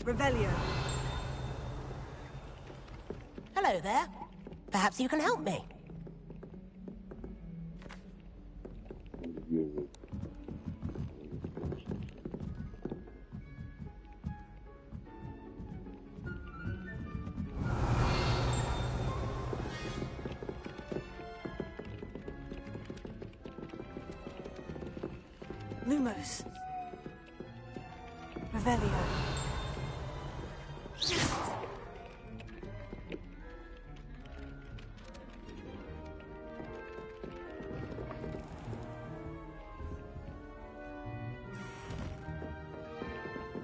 Revelio. Hello there. Perhaps you can help me. Lumos. Revelio.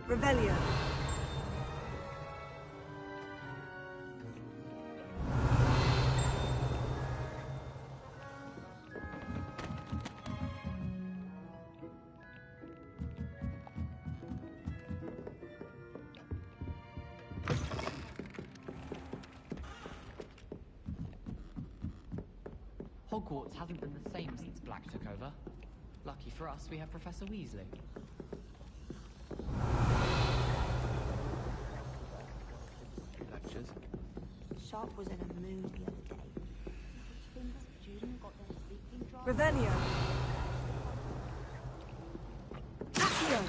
Revelio. Hogwarts hasn't been the same since Black took over. Lucky for us, we have Professor Weasley. Lectures. Sharp was in a mood the other day. Student got their sleeping drop. Revelio. Accio.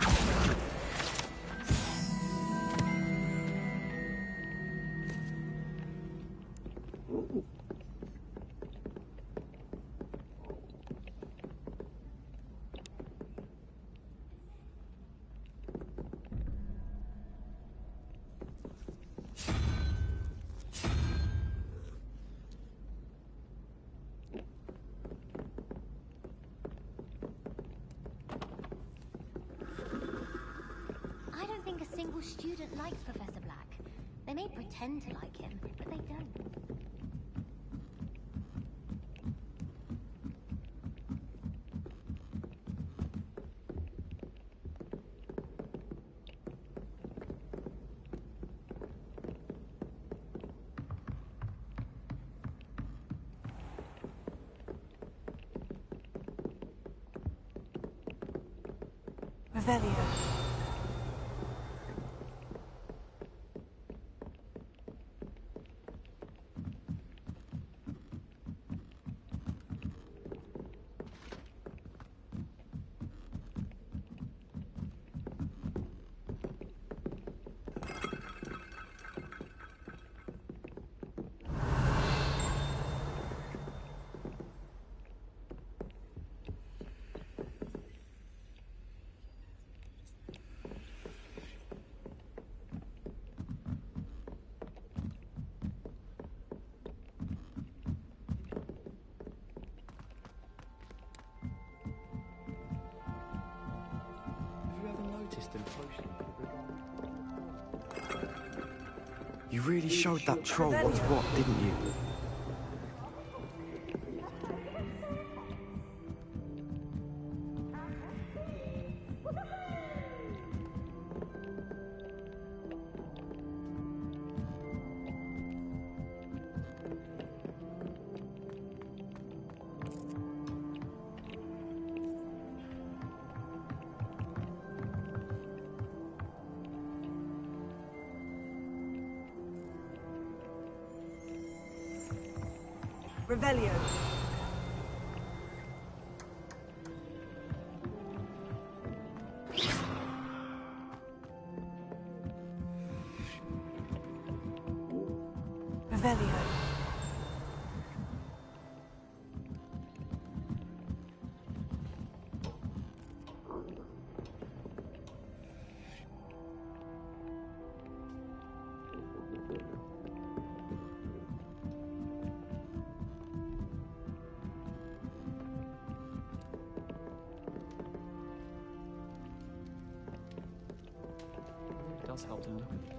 I don't think a single student likes Professor Black. They may pretend to like him, but they don't. Revelio. You really showed that troll what's what, didn't you? Revelio. Revelio. It does help to look at it.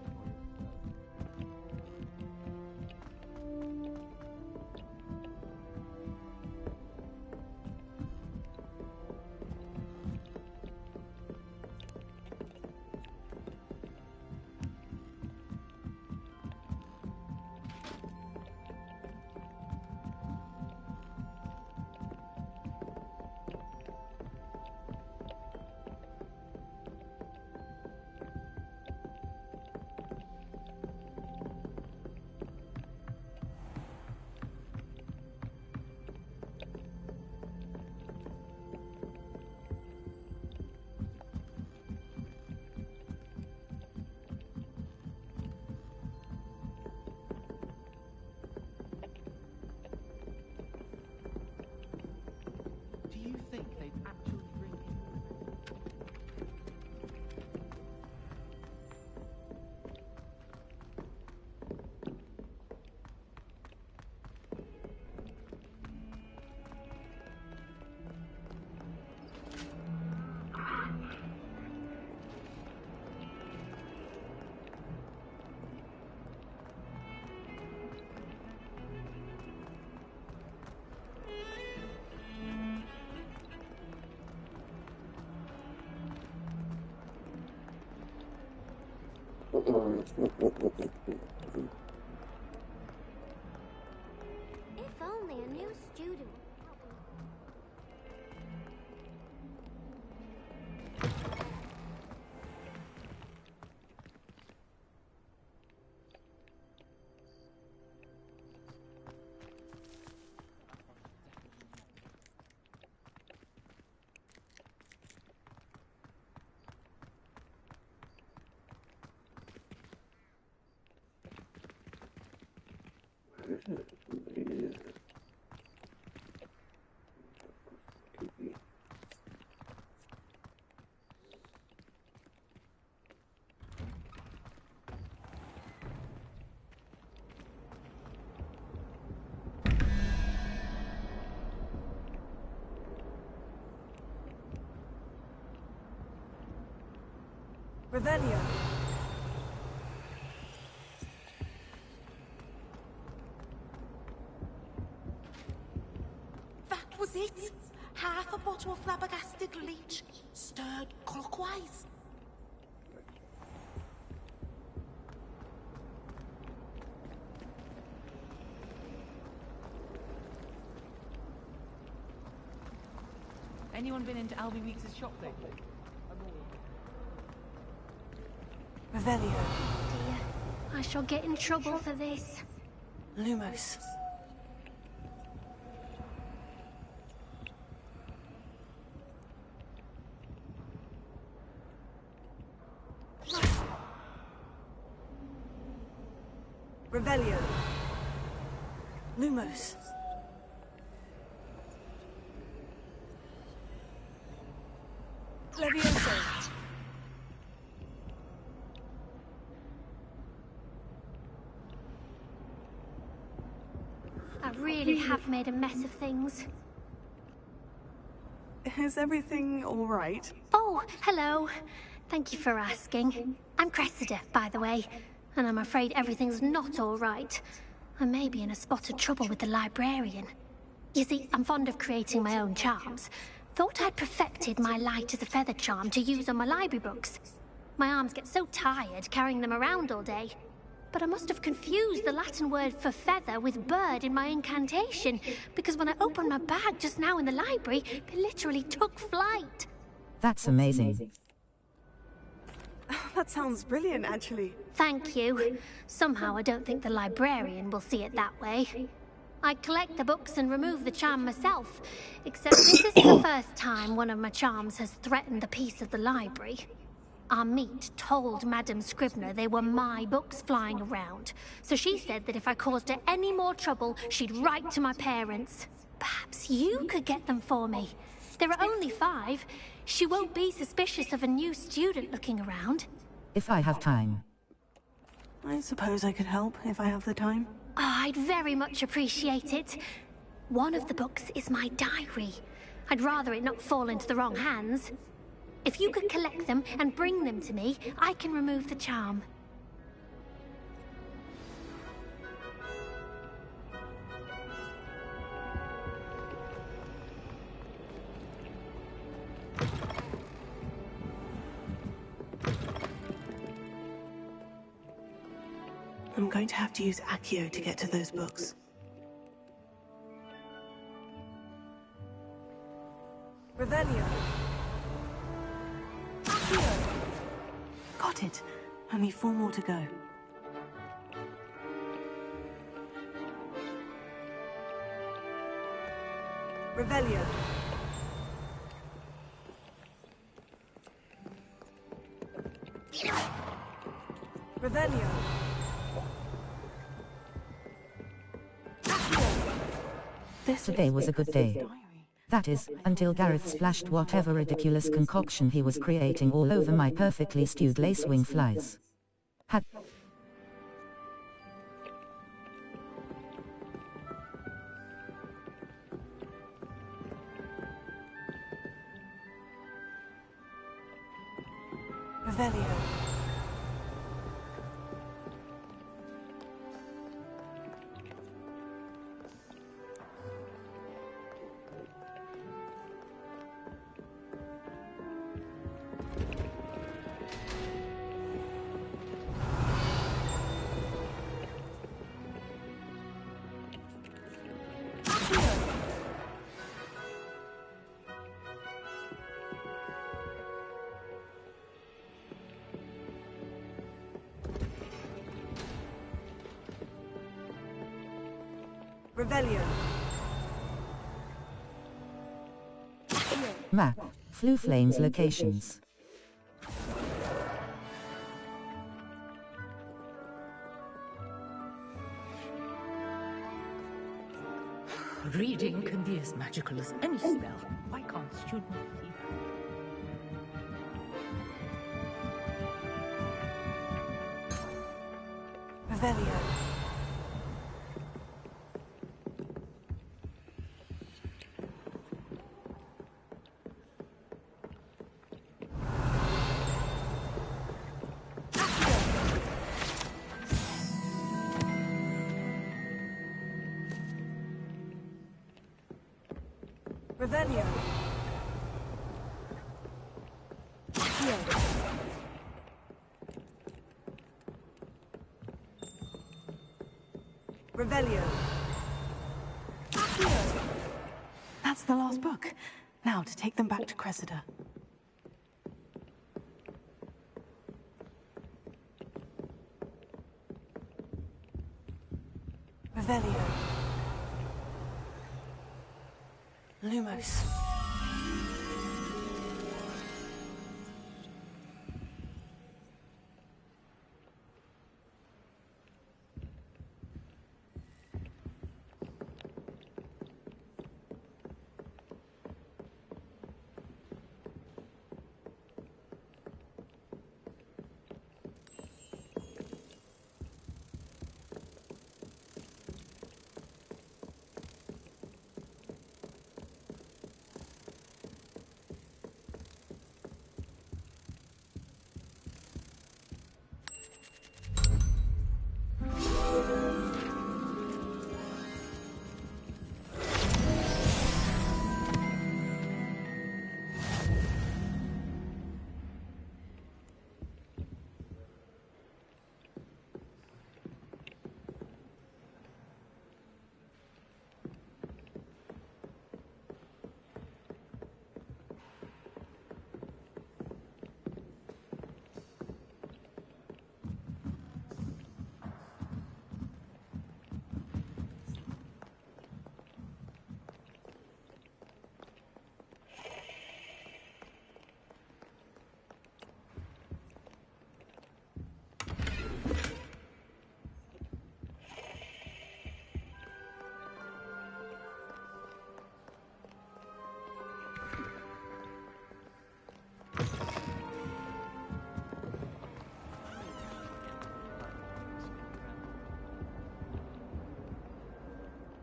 If only a new student. Revelio. That was it. Half a bottle of flabbergasted leech, stirred clockwise. Anyone been into Albie Weeks' shop lately? Revelio. Dear, I shall get in trouble for this. Lumos. Revelio. Lumos. Levioso. I really have made a mess of things. Is everything all right? Oh, hello. Thank you for asking. I'm Cressida, by the way, and I'm afraid everything's not all right. I may be in a spot of trouble with the librarian. You see, I'm fond of creating my own charms. Thought I'd perfected my light as a feather charm to use on my library books. My arms get so tired carrying them around all day. But I must have confused the Latin word for feather with bird in my incantation, because when I opened my bag just now in the library, they literally took flight. That's amazing. That sounds brilliant, actually. Thank you. Somehow I don't think the librarian will see it that way. I collect the books and remove the charm myself, except this isn't the first time one of my charms has threatened the peace of the library. Our meet told Madame Scribner they were my books flying around, so she said that if I caused her any more trouble, she'd write to my parents. Perhaps you could get them for me. There are only 5. She won't be suspicious of a new student looking around. If I have time. I suppose I could help if I have the time. Oh, I'd very much appreciate it. One of the books is my diary. I'd rather it not fall into the wrong hands. If you could collect them and bring them to me, I can remove the charm. I'm going to have to use Accio to get to those books. Revelio. Accio. Got it. Only 4 more to go. Revelio. Revelio. Today was a good day. That is, until Gareth splashed whatever ridiculous concoction he was creating all over my perfectly stewed lacewing flies. Had Revelio. Revelio. Map. Flue Flames locations. Reading can be as magical as any spell. Why can't students see? Revelio. Revelio. Revelio. That's the last book. Now to take them back to Cressida. Revelio. Lumos.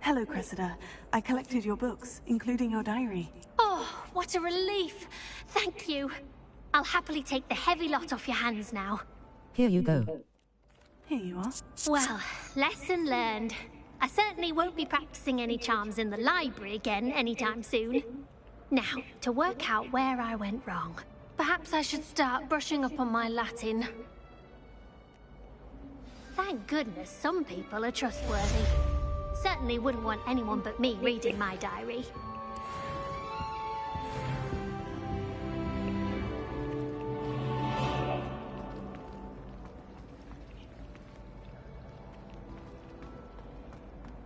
Hello, Cressida. I collected your books, including your diary. Oh, what a relief. Thank you. I'll happily take the heavy lot off your hands now. Here you go. Here you are. Well, lesson learned. I certainly won't be practicing any charms in the library again anytime soon. Now, to work out where I went wrong. Perhaps I should start brushing up on my Latin. Thank goodness some people are trustworthy. Certainly wouldn't want anyone but me reading my diary.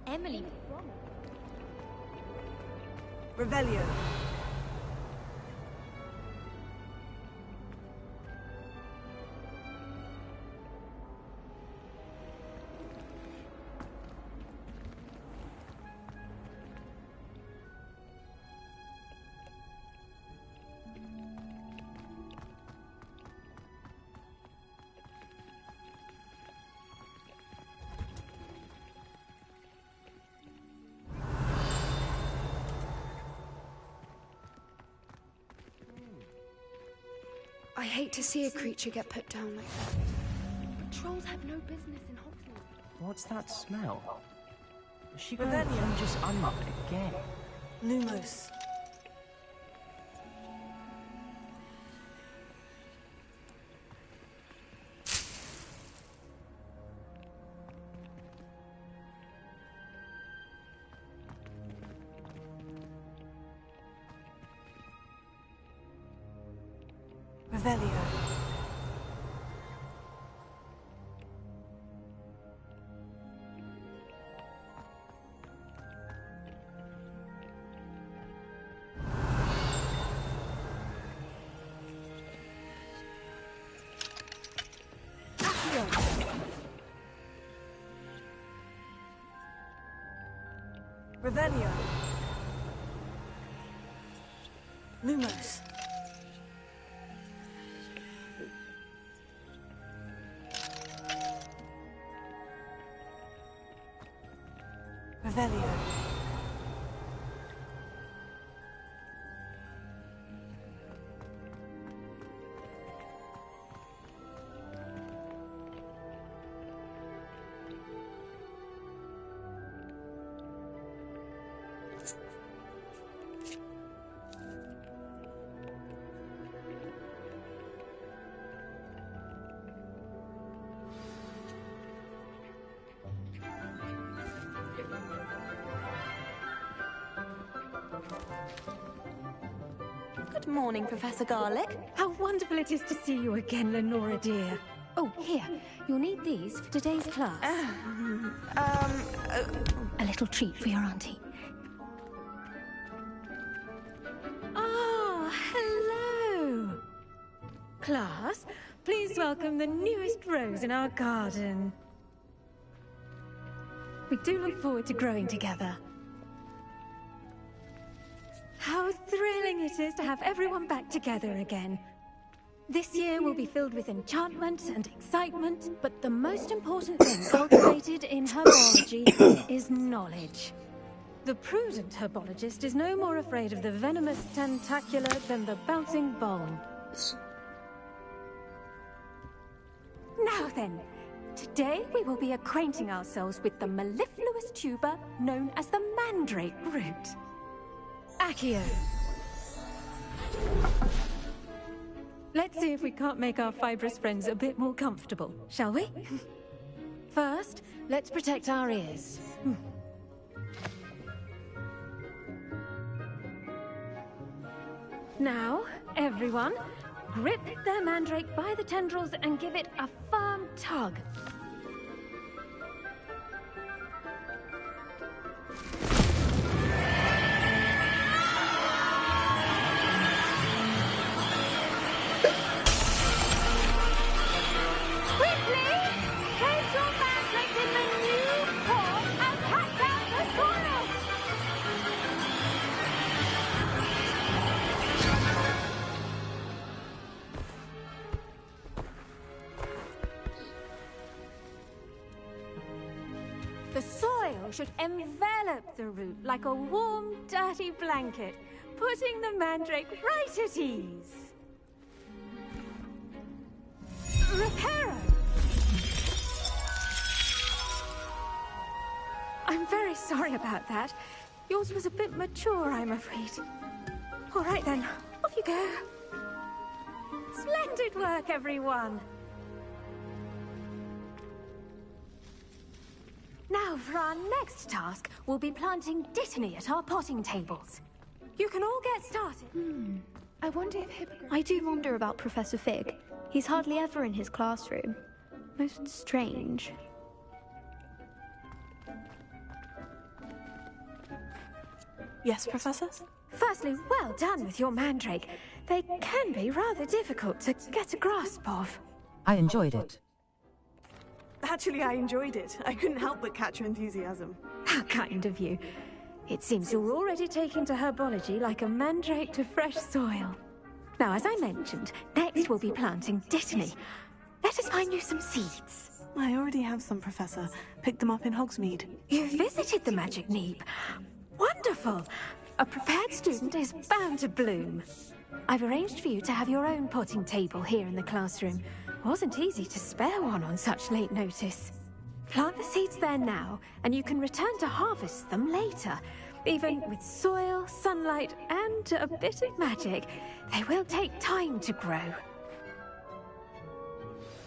Emily. Revelio. I hate to see a creature get put down like that. But trolls have no business in Hogwarts. What's that smell? Is she going to plunge us under again? Lumos. Revelio. Revelio. Lumos. Revelio. Good morning, Professor Garlick. How wonderful it is to see you again, Lenora dear. Oh, here. You'll need these for today's class. A little treat for your auntie. Ah, hello. Class, please welcome the newest rose in our garden. We do look forward to growing together. How thrilling it is to have everyone back together again. This year will be filled with enchantment and excitement, but the most important thing cultivated in herbology is knowledge. The prudent herbologist is no more afraid of the venomous tentacular than the bouncing ball. Now then, today we will be acquainting ourselves with the mellifluous tuber known as the mandrake root. Accio. Let's see if we can't make our fibrous friends a bit more comfortable, shall we? First, let's protect our ears. Now, everyone, grip their mandrake by the tendrils and give it a firm tug. The soil should envelop the root like a warm, dirty blanket, putting the mandrake right at ease. Reparo! I'm very sorry about that. Yours was a bit mature, I'm afraid. All right then, off you go. Splendid work, everyone. Now, for our next task, we'll be planting Dittany at our potting tables. You can all get started. I wonder if I do wonder about Professor Fig. He's hardly ever in his classroom. Most strange. Yes, Professor? Firstly, well done with your mandrake. They can be rather difficult to get a grasp of. I enjoyed it. Actually, I enjoyed it. I couldn't help but catch your enthusiasm. How kind of you. It seems you're already taking to herbology like a mandrake to fresh soil. Now, as I mentioned, next we'll be planting Dittany. Let us find you some seeds. I already have some, Professor. Picked them up in Hogsmeade. You visited the Magic Neep. Wonderful! A prepared student is bound to bloom. I've arranged for you to have your own potting table here in the classroom. Wasn't easy to spare one on such late notice. Plant the seeds there now, and you can return to harvest them later. Even with soil, sunlight, and a bit of magic, they will take time to grow.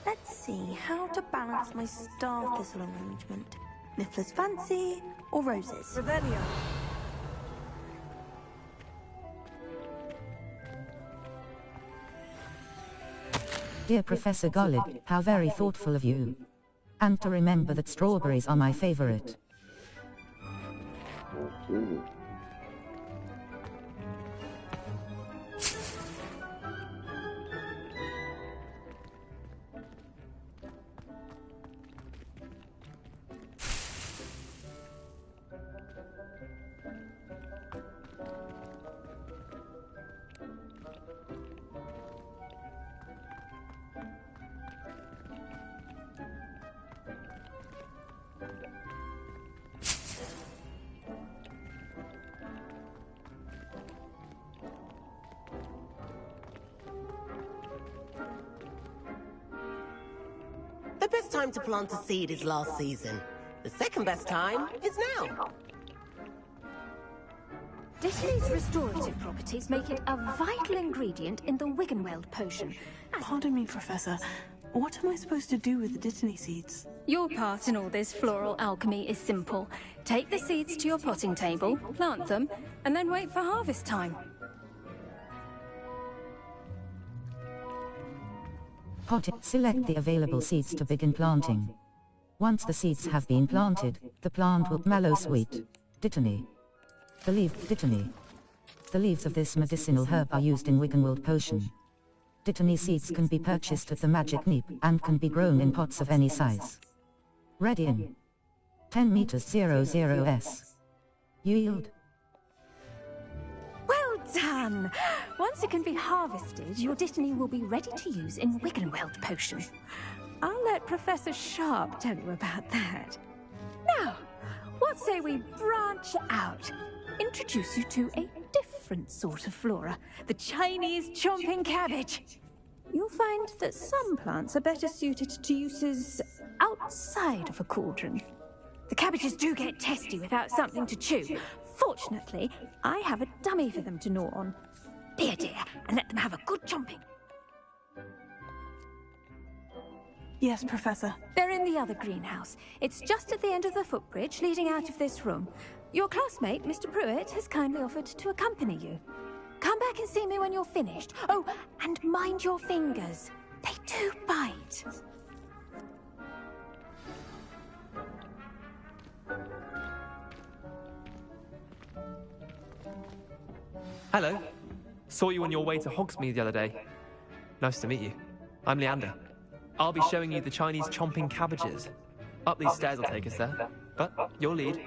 Let's see how to balance my star thistle arrangement. Niffler's Fancy or roses? Revelio. Dear Professor Golib, how very thoughtful of you. And to remember that strawberries are my favorite. best time to plant a seed is last season. The second best time is now. Dittany's restorative properties make it a vital ingredient in the Wiggenweld potion. Pardon me, Professor. What am I supposed to do with the Dittany seeds? Your part in all this floral alchemy is simple. Take the seeds to your potting table, plant them, and then wait for harvest time. Select the available seeds to begin planting. Once the seeds have been planted, the plant will mallow sweet. Dittany. The leaf Dittany. The leaves of this medicinal herb are used in Wiggenweld potion. Dittany seeds can be purchased at the Magic Neep and can be grown in pots of any size. Ready in 10 meters 00s. Yield. Well done! Once it can be harvested, your Dittany will be ready to use in Wiggenweld potion. I'll let Professor Sharp tell you about that. Now, what say we branch out? Introduce you to a different sort of flora, the Chinese chomping cabbage. You'll find that some plants are better suited to uses outside of a cauldron. The cabbages do get testy without something to chew. Fortunately, I have a dummy for them to gnaw on. Be a dear and let them have a good chomping. Yes, Professor. They're in the other greenhouse. It's just at the end of the footbridge leading out of this room. Your classmate, Mr. Pruitt, has kindly offered to accompany you. Come back and see me when you're finished. Oh, and mind your fingers. They do bite. Hello. Saw you on your way to Hogsmeade the other day. Nice to meet you. I'm Leander. I'll be showing you the Chinese chomping cabbages. Up these stairs will take us there, but your lead.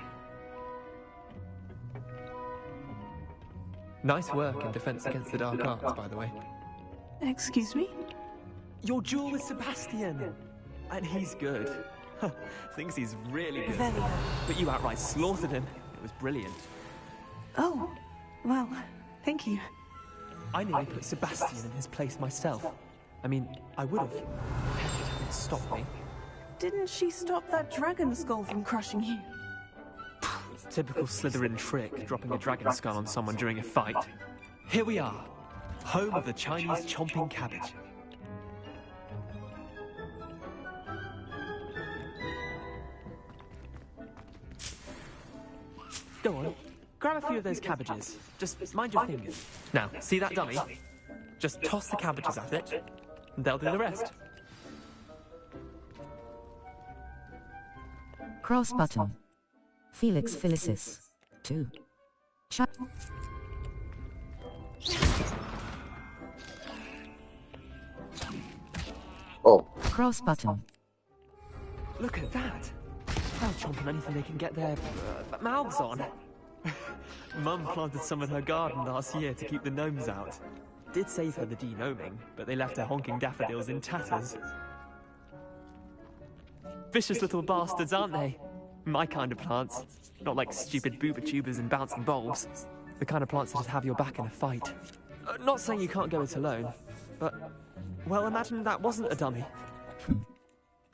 Nice work in Defense Against the Dark Arts, by the way. Excuse me? Your duel with Sebastian! And he's good. Thinks he's really good. Revelio. But you outright slaughtered him. It was brilliant. Oh, well, thank you. I nearly put Sebastian in his place myself. I mean, I would have. Stop me. Didn't she stop that dragon skull from crushing you? Typical Slytherin trick, dropping a dragon skull on someone during a fight. Here we are, home of the Chinese chomping cabbage. Go on, grab a few of those cabbages. Just mind your fingers. Now, see that dummy? Just toss the cabbages at it, and they'll do the rest. Cross button. Felix Felicis. 2. Oh. Cross button. Look at that. They'll chomp on anything they can get their mouths on. Mum planted some in her garden last year to keep the gnomes out. Did save her the de-gnoming, but they left her honking daffodils in tatters. Vicious little bastards, aren't they? My kind of plants. Not like stupid booba-tubers and bouncing bulbs. The kind of plants that'd have your back in a fight. Not saying you can't go it alone, but... well, imagine that wasn't a dummy.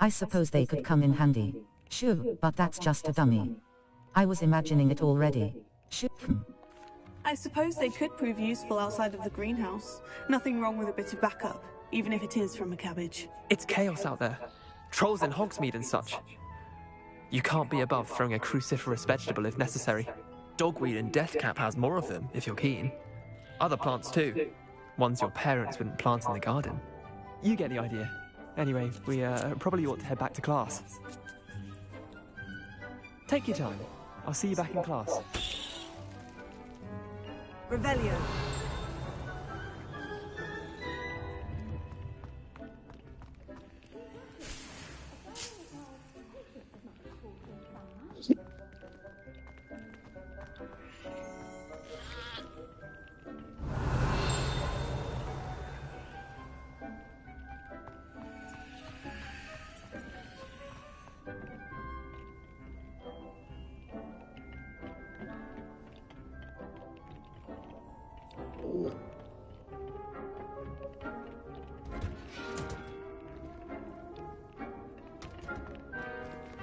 I suppose they could come in handy. Sure, but that's just a dummy. I was imagining it already. Sure. I suppose they could prove useful outside of the greenhouse. Nothing wrong with a bit of backup, even if it is from a cabbage. It's chaos out there. Trolls in Hogsmeade and such. You can't be above throwing a cruciferous vegetable if necessary. Dogweed and deathcap has more of them, if you're keen. Other plants too. Ones your parents wouldn't plant in the garden. You get the idea. Anyway, we probably ought to head back to class. Take your time. I'll see you back in class. Revelio.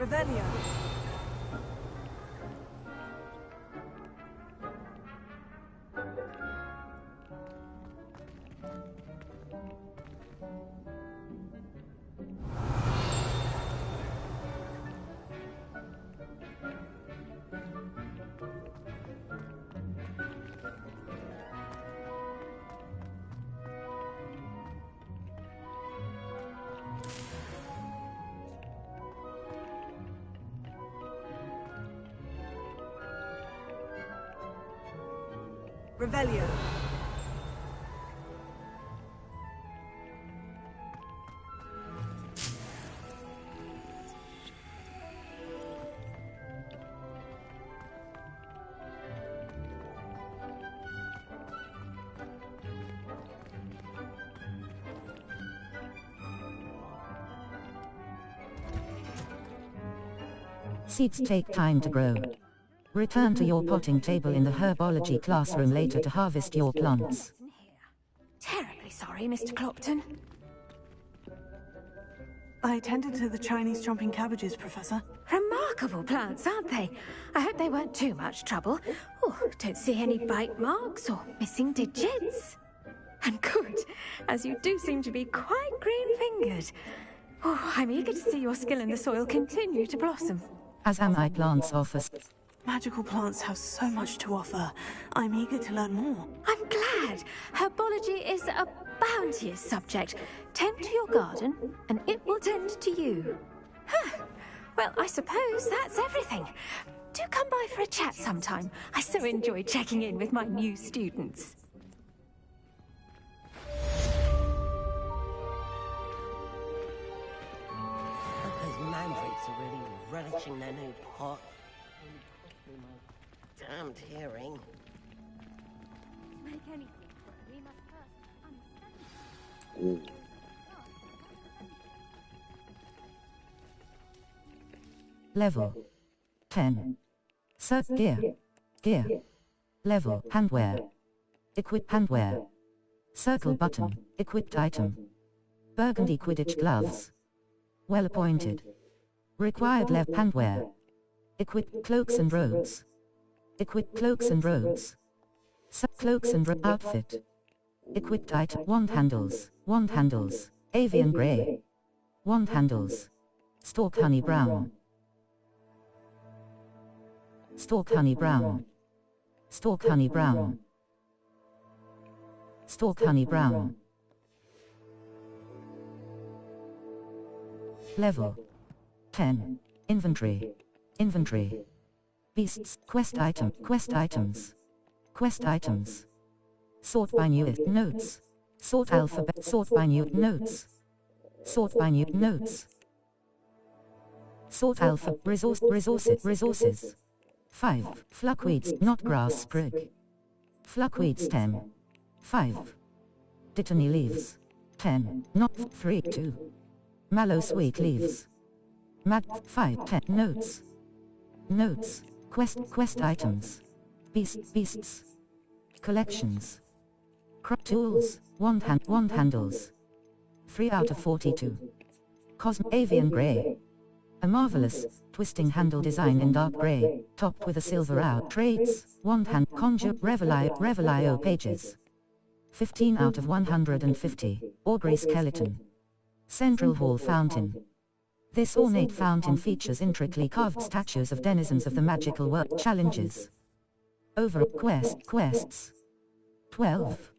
Revelio. Revelio. Seeds take time to grow. Return to your potting table in the herbology classroom later to harvest your plants. Terribly sorry, Mr. Clopton. I tended to the Chinese chomping cabbages, Professor. Remarkable plants, aren't they? I hope they weren't too much trouble. Oh, don't see any bite marks or missing digits. And good, as you do seem to be quite green-fingered. Oh, I'm eager to see your skill in the soil continue to blossom. As am I. Plants offer. Magical plants have so much to offer. I'm eager to learn more. I'm glad. Herbology is a bounteous subject. Tend to your garden, and it will tend to you. Huh. Well, I suppose that's everything. Do come by for a chat sometime. I so enjoy checking in with my new students. Those mandrakes are really relishing their new pot. Damned hearing. Make anything. We must first Ooh. Level 10. Gear. Gear. Level. Handwear. Equip handwear. Circle button. Equipped item. Burgundy Quidditch gloves. Well appointed. Required left handwear. Equip cloaks and robes. Equip cloaks and robes. Cloaks and outfit. Equipped item. Wand handles. Wand handles. Avian grey. Wand handles. Stalk honey brown. Stalk honey brown. Stalk honey brown. Stalk honey brown. Level 10. Inventory. Inventory. Beasts. Quest item. Quest items. Quest items. Sort by new notes. Sort alphabet. Sort by new notes. Sort by new notes. Sort alpha. Resources. 5. Fluckweeds. Not grass sprig. Fluckweed stem. 5. Dittany leaves. 10. Not 3. 2. Mallow sweet leaves. 5. 10. Notes. Notes. Quest items. Beasts. Collections. Tools. Wand handles. 3 out of 42. Avian grey. A marvelous, twisting handle design in dark grey, topped with a silver out. Trades, wand hand, conjure, Revelio pages. 15 out of 150. Augury skeleton. Central hall fountain. This ornate fountain features intricately carved statues of denizens of the magical world. Challenges. Over quests. 12.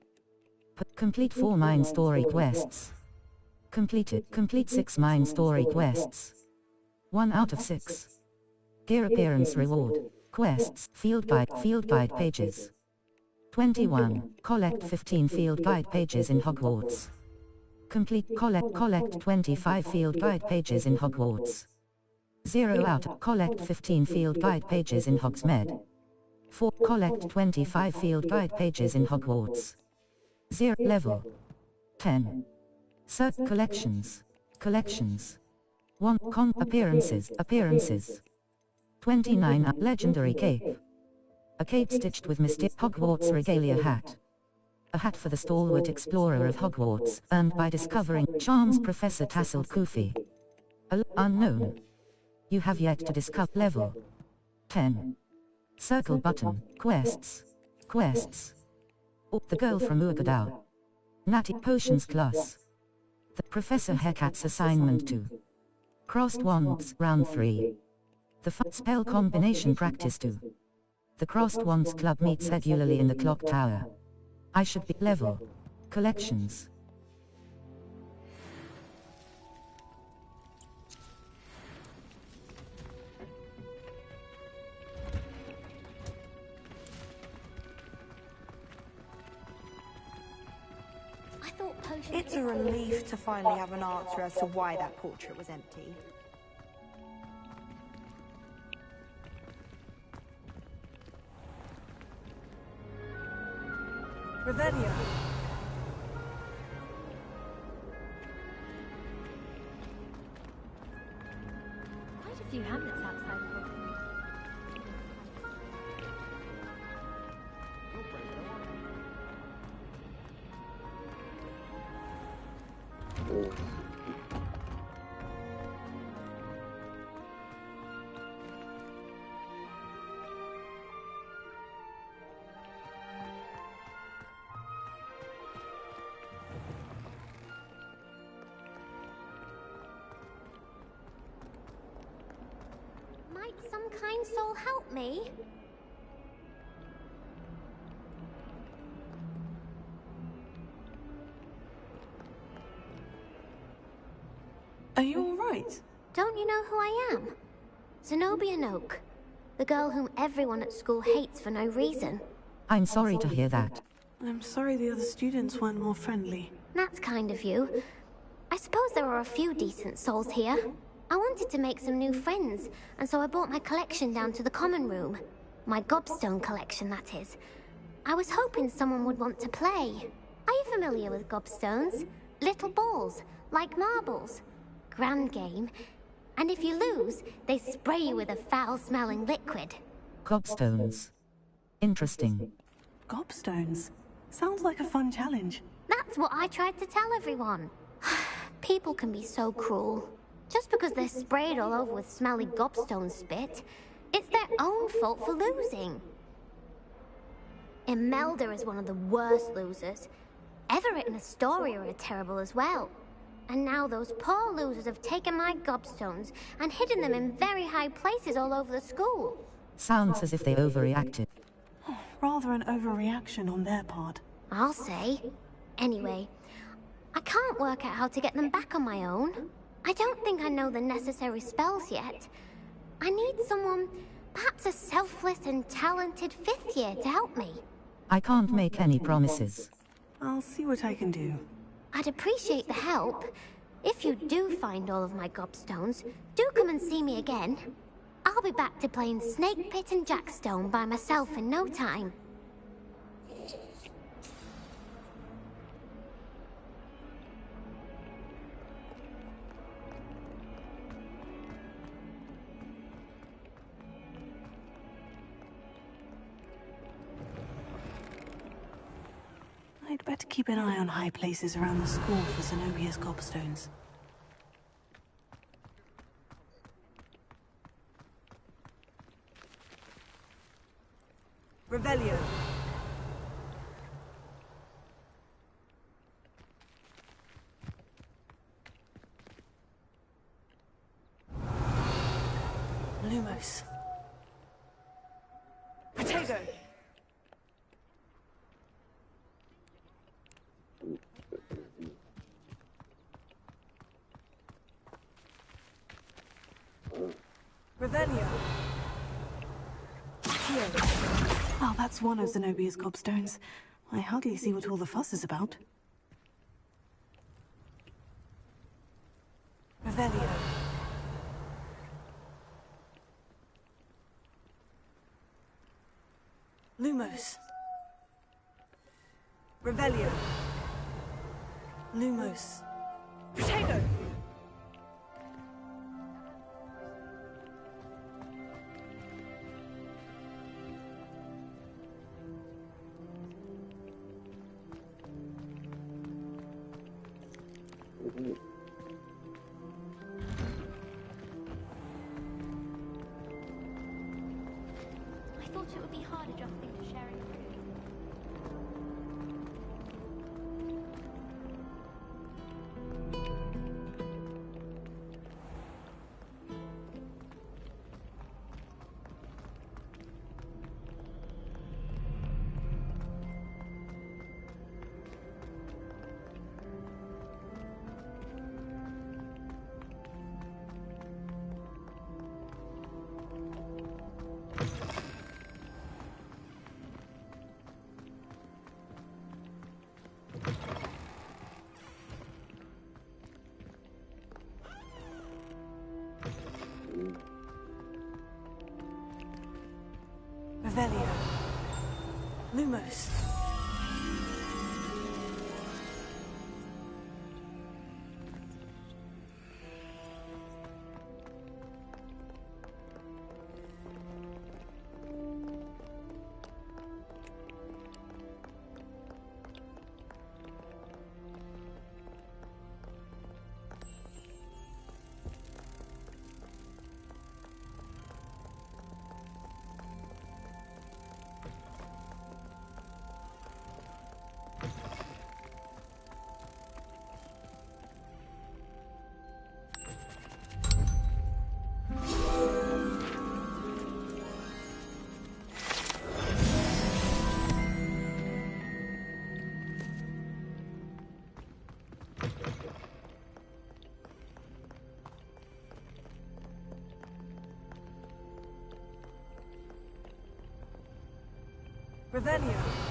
Complete 4 mine story quests. Complete 6 mine story quests. 1 out of 6. Gear appearance reward. Quests. Field guide pages. 21. Collect 15 field guide pages in Hogwarts. Collect 25 field guide pages in Hogwarts. 0 out. Collect 15 field guide pages in Hogsmeade. 4. Collect 25 field guide pages in Hogwarts. 0. Level 10. Collections. 1. Appearances. 29. Legendary cape. A cape stitched with mystic Hogwarts regalia hat. A hat for the stalwart explorer of Hogwarts, earned by discovering charms Professor Tasseled Koofy. Unknown. You have yet to discuss level 10. Circle button. Quests. Quests. Oh, the girl from Ugadao. Natty Potions class. The Professor Haircat's assignment 2. Crossed Wands, round 3. The spell combination practice 2. The Crossed Wands Club meets regularly in the clock tower. I should be level. Collections. It's a relief to finally have an answer as to why that portrait was empty. Revelio. Quite a few hamlets outside of Hogwarts. Might some kind soul help me? Are you all right? Don't you know who I am? Zenobia Noak, the girl whom everyone at school hates for no reason. I'm sorry to hear that. I'm sorry the other students weren't more friendly. That's kind of you. I suppose there are a few decent souls here. I wanted to make some new friends, and so I brought my collection down to the common room. My gobstone collection, that is. I was hoping someone would want to play. Are you familiar with gobstones? Little balls, like marbles. Grand game. And if you lose, they spray you with a foul-smelling liquid. Gobstones. Interesting. Gobstones? Sounds like a fun challenge. That's what I tried to tell everyone. People can be so cruel. Just because they're sprayed all over with smelly gobstone spit, it's their own fault for losing. Imelda is one of the worst losers. Everett and Astoria are terrible as well. And now those poor losers have taken my gobstones and hidden them in very high places all over the school. Sounds as if they overreacted. Rather an overreaction on their part. I'll say. Anyway, I can't work out how to get them back on my own. I don't think I know the necessary spells yet. I need someone, perhaps a selfless and talented 5th year to help me. I can't make any promises. I'll see what I can do. I'd appreciate the help. If you do find all of my gobstones, do come and see me again. I'll be back to playing Snake Pit and Jackstone by myself in no time. I'd better keep an eye on high places around the school for Zenobia's gobstones. Revelio. Lumos. Potato. Revelio. Oh, that's one of Zenobia's gobstones. I hardly see what all the fuss is about. Revelio. Lumos. Revelio. Lumos. Potato. Revelio. Lumos. Revelio.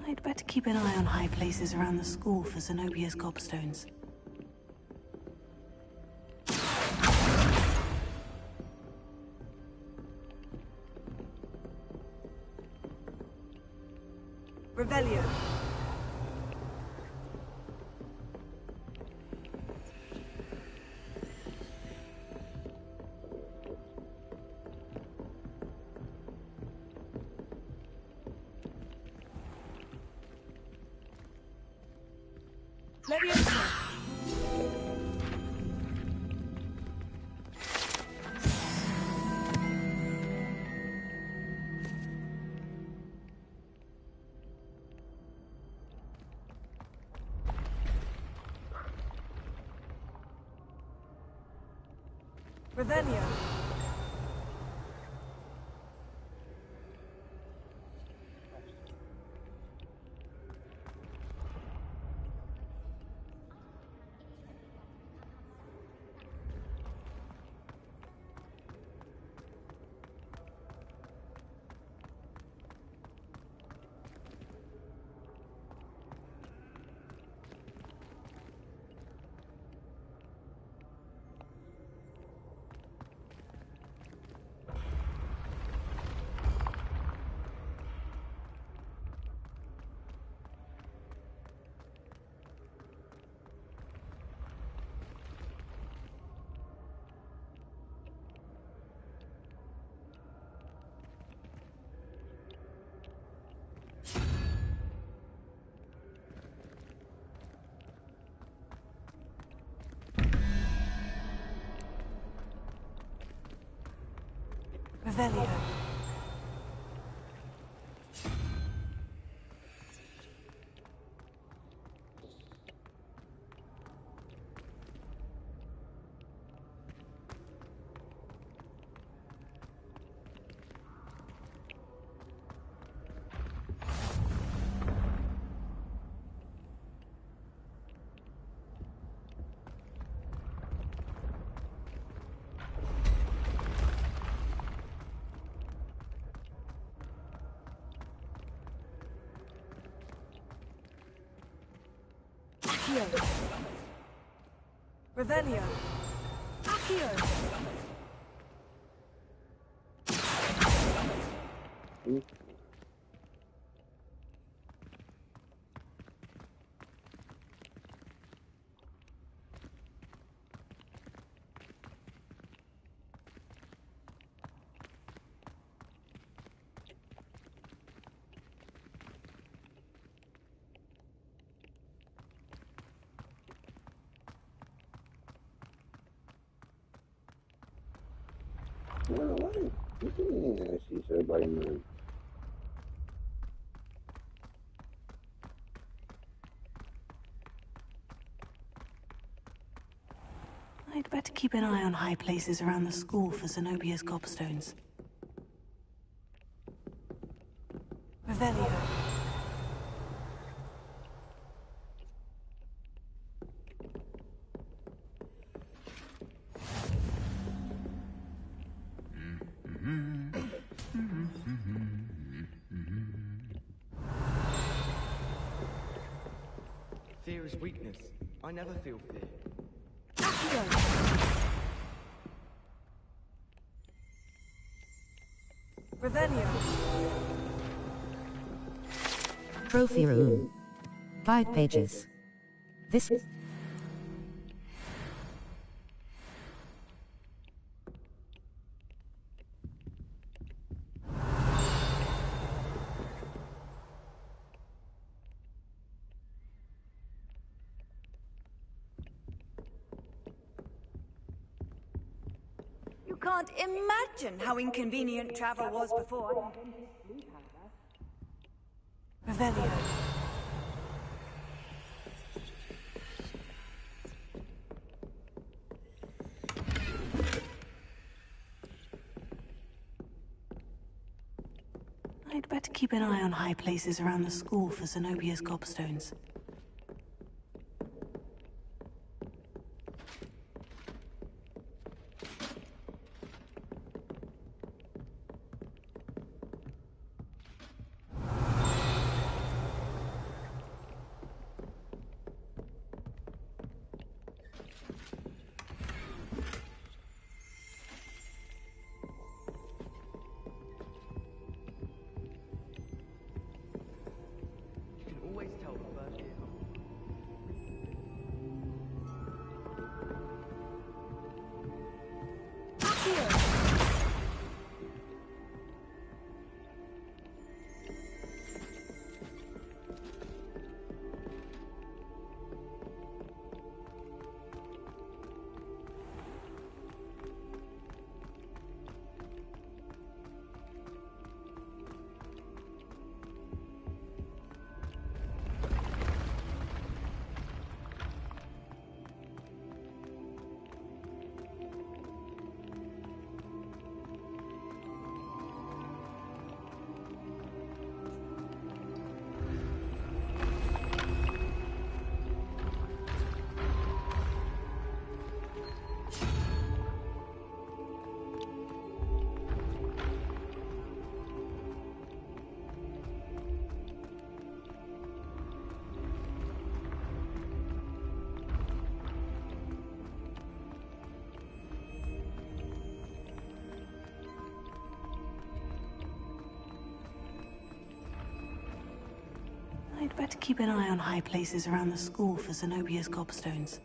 I'd better keep an eye on high places around the school for Zenobia's gobstones. Revelio. Leviosa. Revelio. Revelio. Accio. Revelio. Accio. Yeah, she said by man. I'd better keep an eye on high places around the school for Zenobia's gobstones. Revelio. Fear is weakness. I never feel fear. Revelio. Trophy room. 5 pages. This. You can't imagine how inconvenient travel was before. Revelio. I'd better keep an eye on high places around the school for Zenobia's gobstones. I'd better keep an eye on high places around the school for Zenobia's gobstones.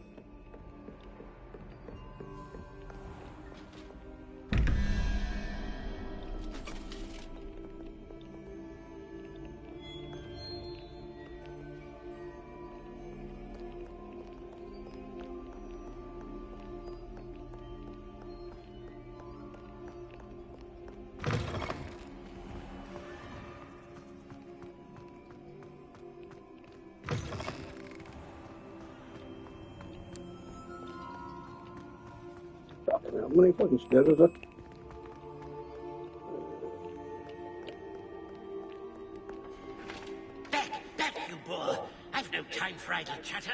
How many fucking stairs is it? Back, you boor! I've no time for idle chatter.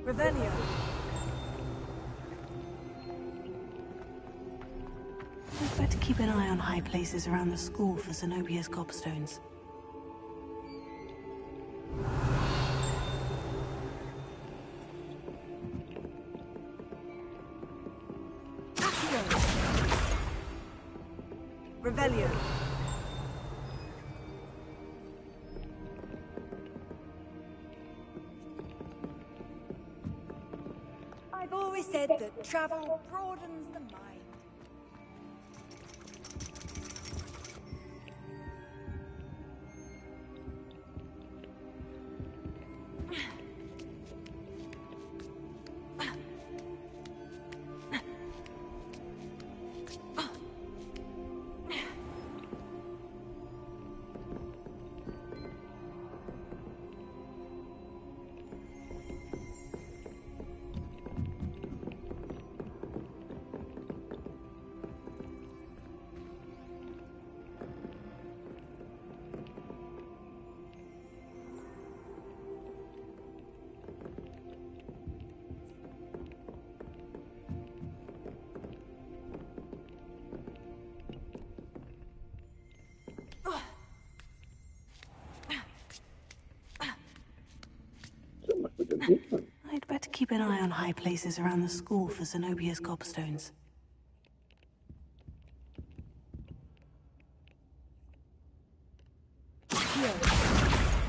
Revelio. I'd better keep an eye on high places around the school for Zenobia's gobstones. Revelio. I've always said that travel broadens the mind. I'd better keep an eye on high places around the school for Zenobia's gobstones.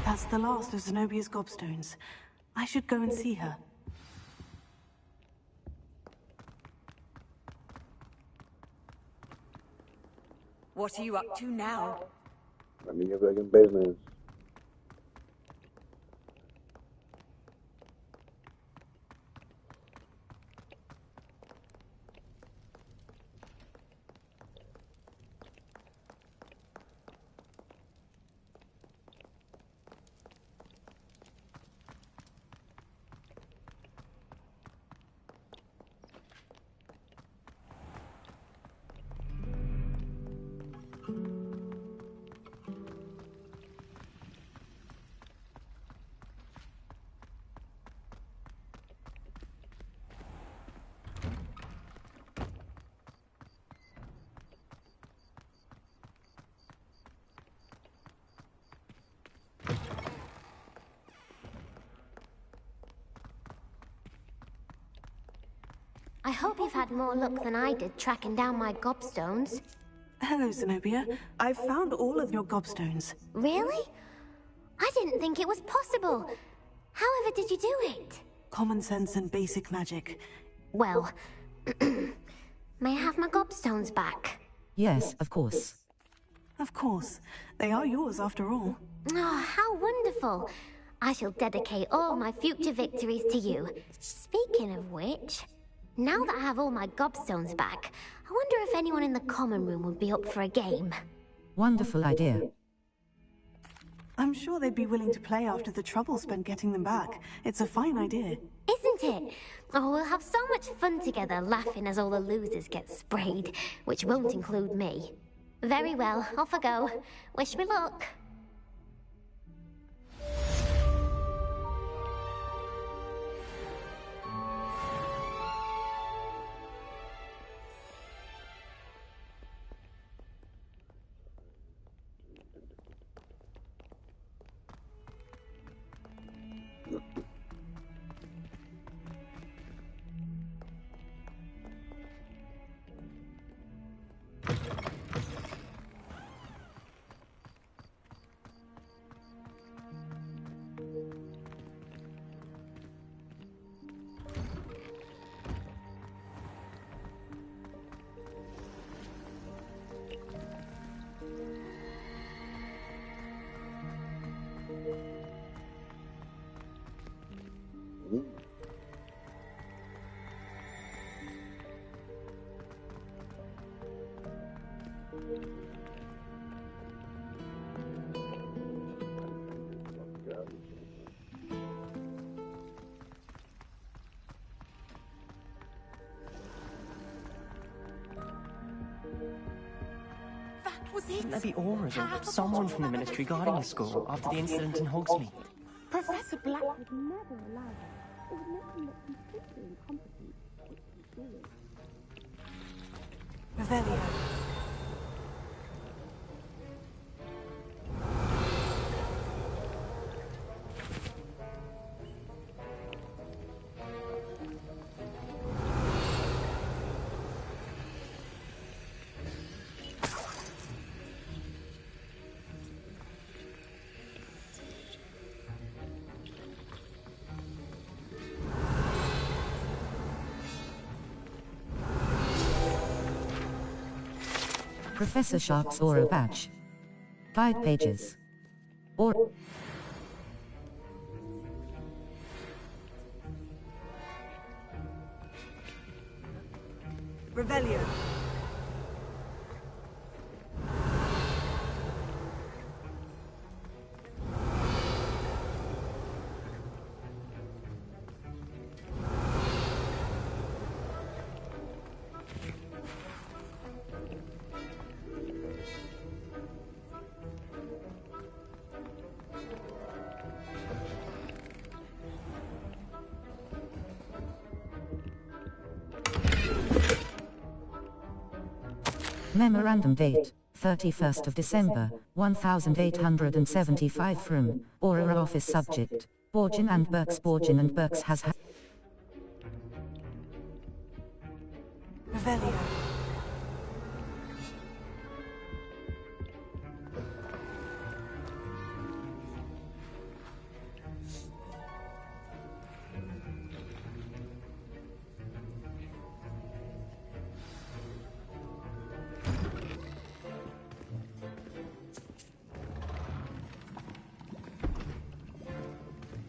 That's the last of Zenobia's gobstones. I should go and see her. What are you up to now? None of your fucking business. I hope you've had more luck than I did tracking down my gobstones. Hello, Zenobia. I've found all of your gobstones. Really? I didn't think it was possible. However did you do it? Common sense and basic magic. Well, may I have my gobstones back? Yes, of course. Of course. They are yours after all. Oh, how wonderful. I shall dedicate all my future victories to you. Speaking of which, now that I have all my gobstones back, I wonder if anyone in the common room would be up for a game. Wonderful idea. I'm sure they'd be willing to play after the trouble spent getting them back. It's a fine idea. Isn't it? Oh, we'll have so much fun together, laughing as all the losers get sprayed, which won't include me. Very well, off I go. Wish me luck. Wouldn't there be auras or someone from the ministry guarding the school after the incident in Hogsmeade? Professor Black would never allow that. It would make him look completely incompetent. Revelio. Professor Sharp's Aura Badge. 5 pages. Aura. Revelio. Memorandum date, 31st of December, 1875 from, Aura Office subject, Borgin and Burks has had. Revelio.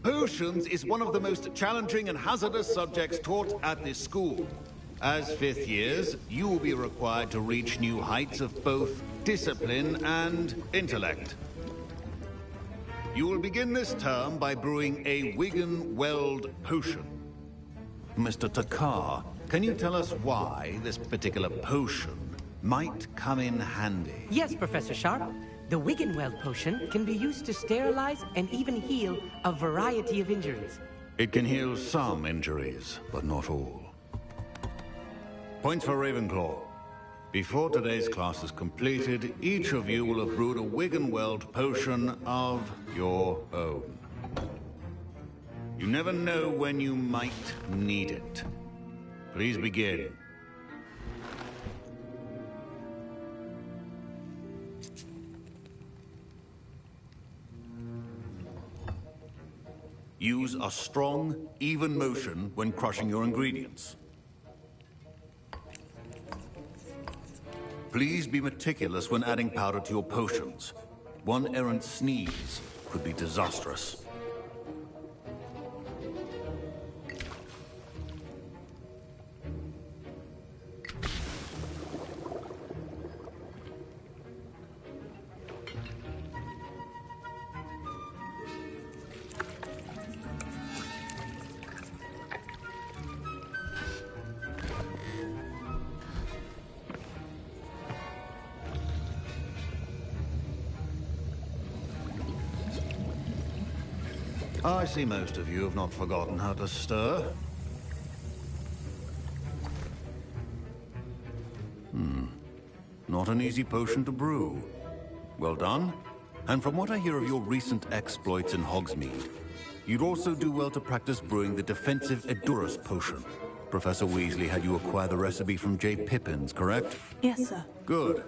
Potions is one of the most challenging and hazardous subjects taught at this school. As fifth years, you will be required to reach new heights of both discipline and intellect. You will begin this term by brewing a Wigan-Weld potion. Mr. Takar, can you tell us why this particular potion might come in handy? Yes, Professor Sharp. The Wigan-Weld potion can be used to sterilize and even heal a variety of injuries. It can heal some injuries, but not all. Points for Ravenclaw. Before today's class is completed, each of you will have brewed a Wigan-Weld potion of your own. You never know when you might need it. Please begin. Use a strong, even motion when crushing your ingredients. Please be meticulous when adding powder to your potions. One errant sneeze could be disastrous. I see most of you have not forgotten how to stir. Not an easy potion to brew. Well done. And from what I hear of your recent exploits in Hogsmeade, you'd also do well to practice brewing the defensive Edurus potion. Professor Weasley had you acquire the recipe from J. Pippin's, correct? Yes, sir. Good.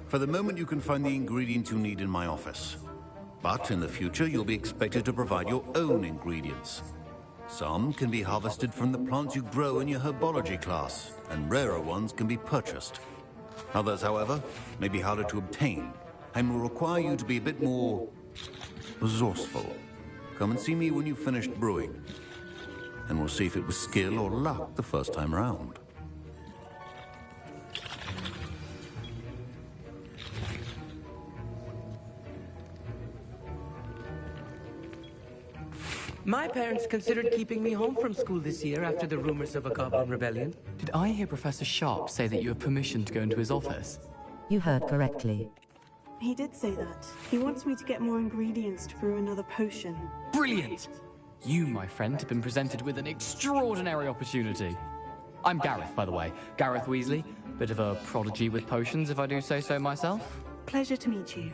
For the moment, you can find the ingredients you need in my office. But in the future, you'll be expected to provide your own ingredients. Some can be harvested from the plants you grow in your herbology class, and rarer ones can be purchased. Others, however, may be harder to obtain, and will require you to be a bit more resourceful. Come and see me when you've finished brewing, and we'll see if it was skill or luck the first time round. My parents considered keeping me home from school this year after the rumors of a goblin rebellion. Did I hear Professor Sharp say that you have permission to go into his office? You heard correctly. He did say that. He wants me to get more ingredients to brew another potion. Brilliant! You, my friend, have been presented with an extraordinary opportunity. I'm Gareth, by the way. Gareth Weasley. Bit of a prodigy with potions, if I do say so myself. Pleasure to meet you.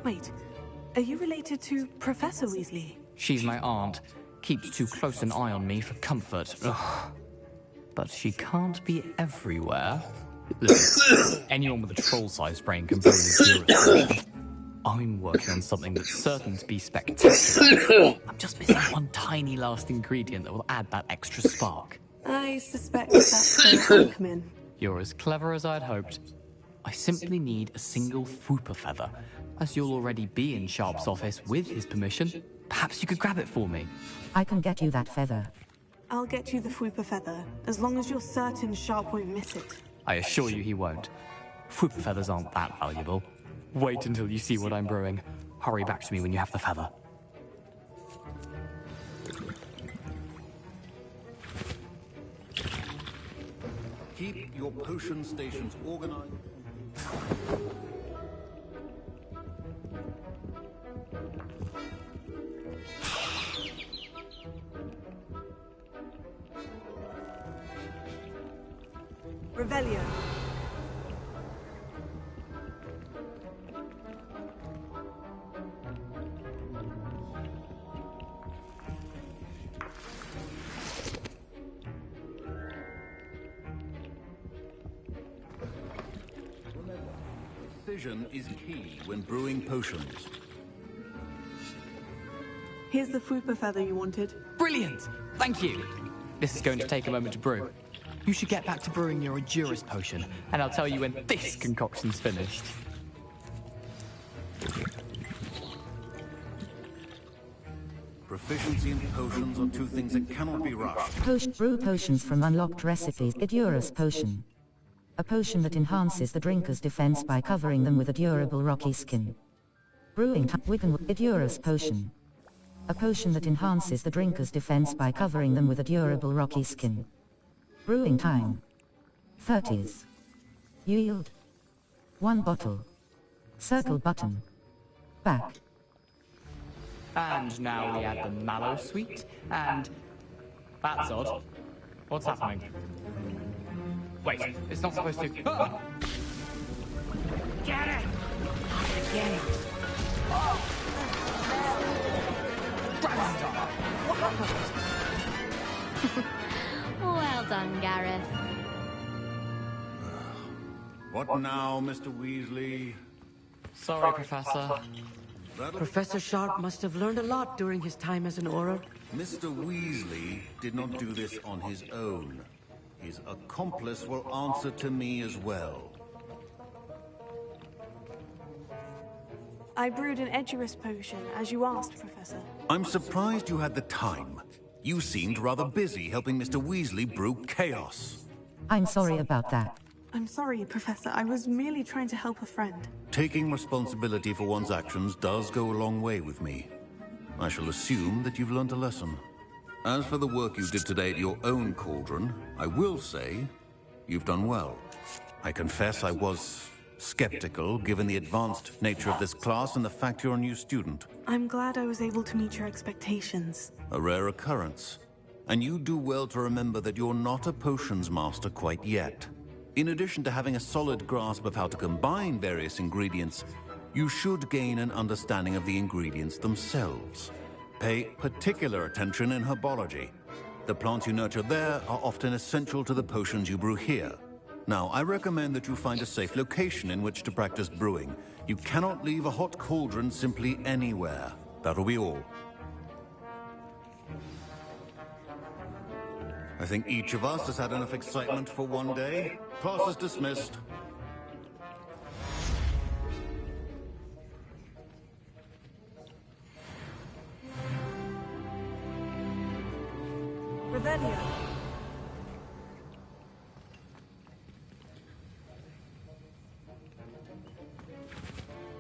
Wait, are you related to Professor Weasley? She's my aunt. Keeps too close an eye on me for comfort. Ugh. But she can't be everywhere. Anyone with a troll-sized brain can brew this. I'm working on something that's certain to be spectacular. I'm just missing one tiny last ingredient that will add that extra spark. I suspect that's where I'll come in. You're as clever as I'd hoped. I simply need a single Fwooper feather. As you'll already be in Sharp's office with his permission, perhaps you could grab it for me. I can get you that feather. I'll get you the Fwooper feather, as long as you're certain Sharp won't miss it. I assure you he won't. Fwooper feathers aren't that valuable. Wait until you see what I'm brewing. Hurry back to me when you have the feather. Keep your potion stations organized. Revelio. Precision is key when brewing potions. Here's the Fupa feather you wanted. Brilliant! Thank you! This is going to take a moment to brew. You should get back to brewing your Edurus potion, and I'll tell you when this concoction's finished. Proficiency in potions are two things that cannot be rushed. Brew potions from unlocked recipes. Edurus potion. A potion that enhances the drinker's defense by covering them with a durable rocky skin. Brewing time. Edurus potion. A potion that enhances the drinker's defense by covering them with a durable rocky skin. Brewing time. 30s. Yield. 1 bottle. Circle button. Back. And now we add the mallow sweet, and... That's odd. What's happening? Wait, it's not supposed to... Ah! Get it! Get it! Oh! What happened? Well done, Gareth. What now, Mr. Weasley? Sorry, Professor. Professor Sharp must have learned a lot during his time as an Auror. Mr. Weasley did not do this on his own. His accomplice will answer to me as well. I brewed an Edurus potion, as you asked, Professor. I'm surprised you had the time. You seemed rather busy helping Mr. Weasley brew chaos. I'm sorry about that. I'm sorry, Professor. I was merely trying to help a friend. Taking responsibility for one's actions does go a long way with me. I shall assume that you've learned a lesson. As for the work you did today at your own cauldron, I will say you've done well. I confess I was skeptical, given the advanced nature of this class and the fact you're a new student. I'm glad I was able to meet your expectations. A rare occurrence. And you do well to remember that you're not a potions master quite yet. In addition to having a solid grasp of how to combine various ingredients, you should gain an understanding of the ingredients themselves. Pay particular attention in herbology. The plants you nurture there are often essential to the potions you brew here. Now, I recommend that you find a safe location in which to practice brewing. You cannot leave a hot cauldron simply anywhere. That'll be all. I think each of us has had enough excitement for one day. Class is dismissed. Revelio.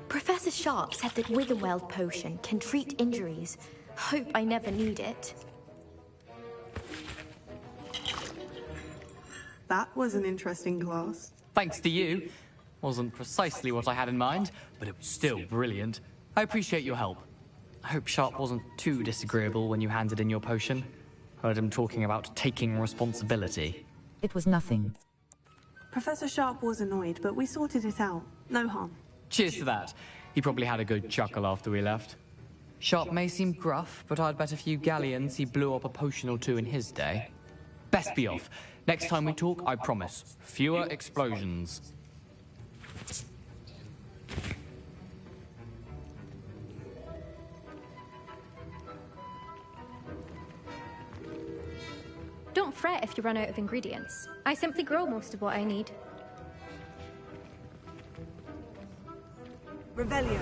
Professor Sharp said that Wiggenweld potion can treat injuries. Hope I never need it. That was an interesting class. Thanks to you. Wasn't precisely what I had in mind, but it was still brilliant. I appreciate your help. I hope Sharp wasn't too disagreeable when you handed in your potion. Heard him talking about taking responsibility. It was nothing. Professor Sharp was annoyed, but we sorted it out. No harm. Cheers to that. He probably had a good chuckle after we left. Sharp may seem gruff, but I'd bet a few galleons he blew up a potion or two in his day. Best be off. Next time we talk, I promise, fewer explosions. Don't fret if you run out of ingredients. I simply grow most of what I need. Revelio.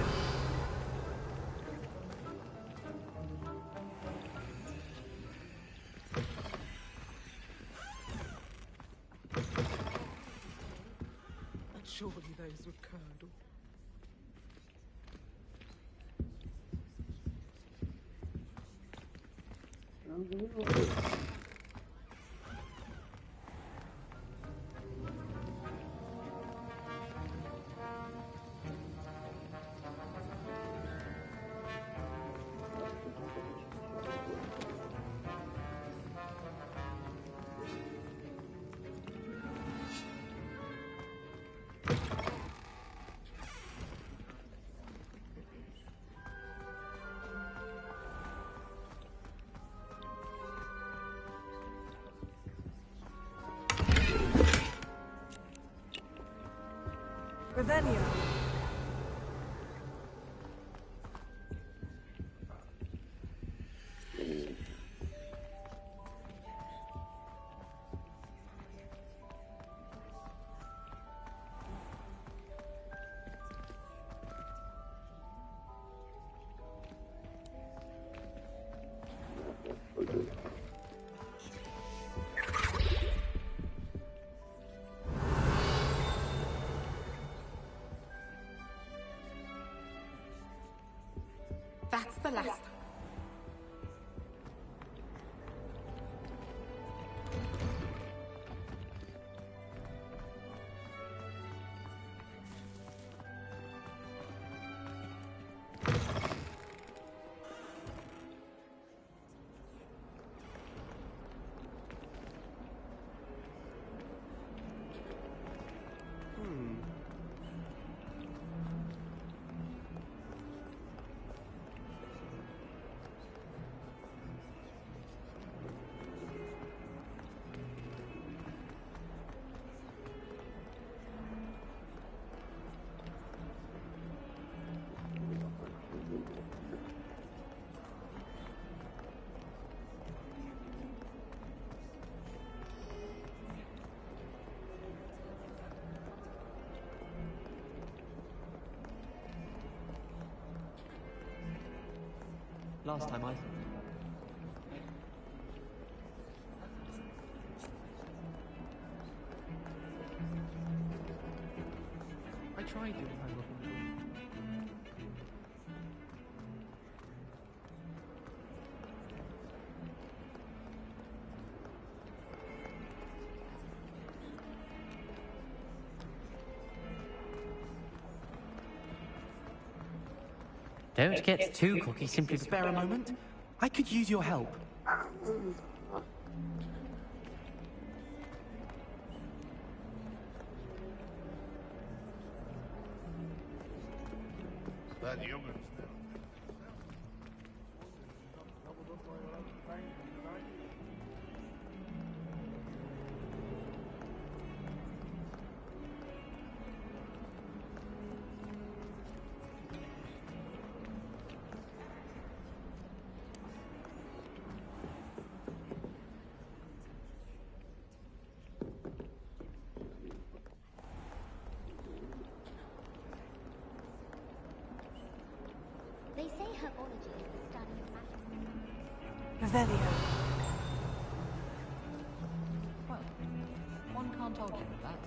Surely those would curdle. Revelio. That's the last. Last time I... tried to. Don't get too cocky, simply spare a moment. I could use your help. That human. They say herbology is the study of magic. Revelio. Well, one can't argue with that.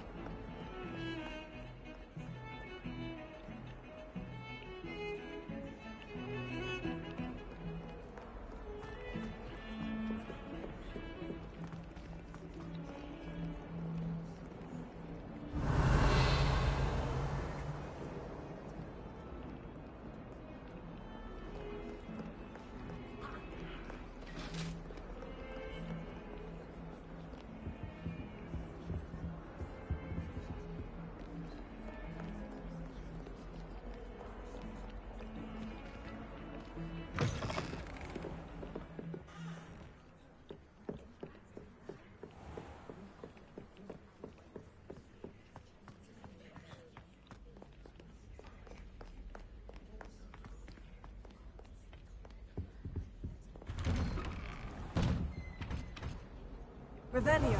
Revelio.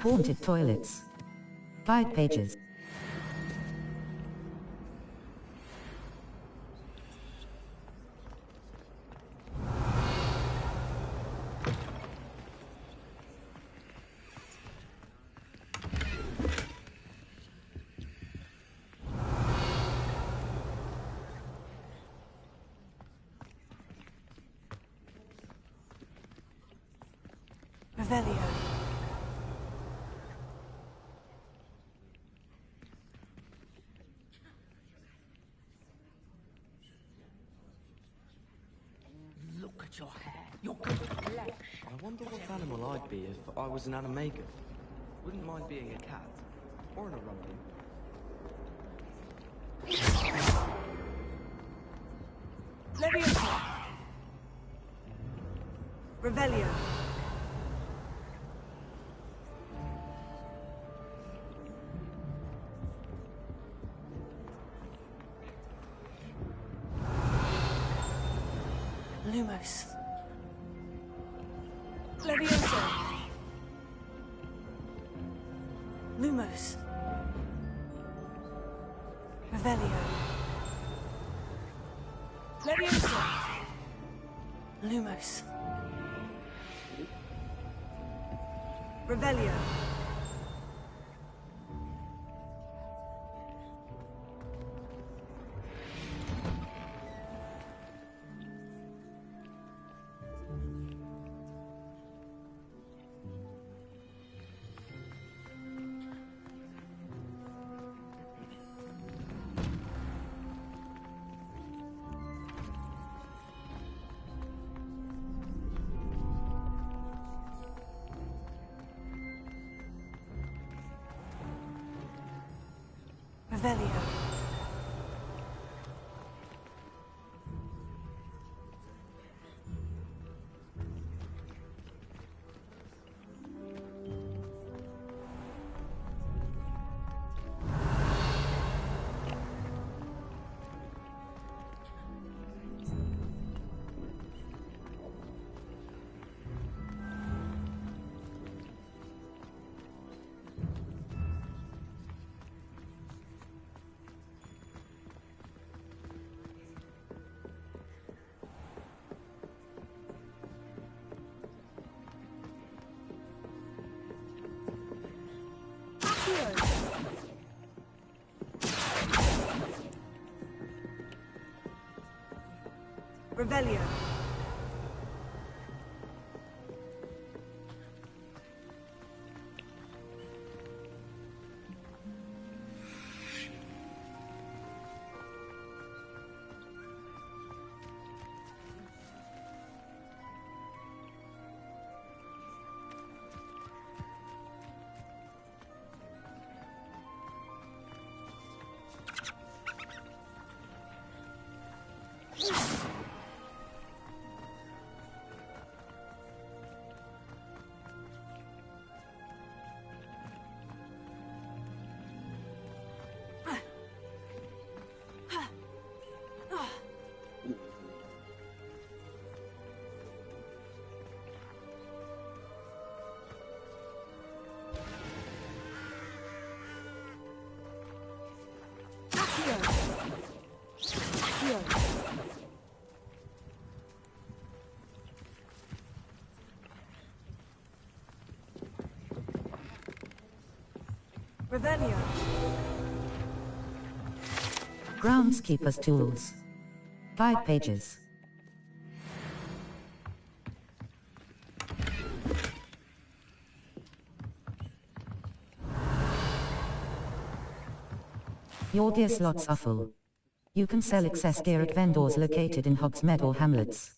Haunted toilets. 5 pages. Revelio. Look at your hair, your complexion. I wonder what animal I'd be if I was an animagus. Wouldn't mind being a cat. Or an orangutan. Leviosa. Revelio. Lumos. Leviosa. Lumos. Revelio. Leviosa. Lumos. Revelio. Revelio. Revelio. Revelio. Groundskeeper's Tools. 5 pages. Your gear slots are full. You can sell excess gear at vendors located in Hogsmeade or hamlets.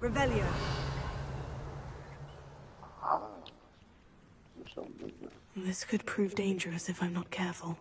Revelio. This could prove dangerous if I'm not careful.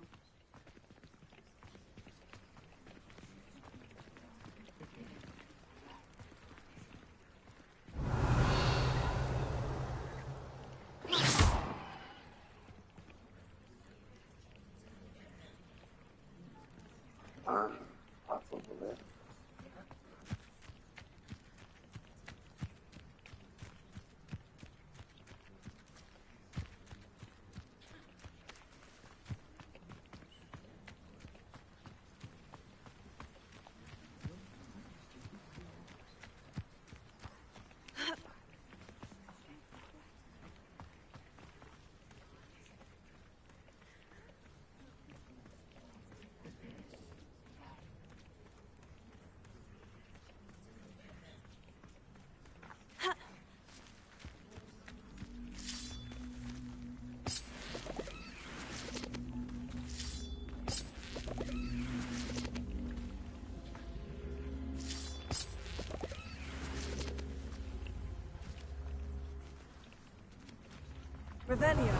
Revelio.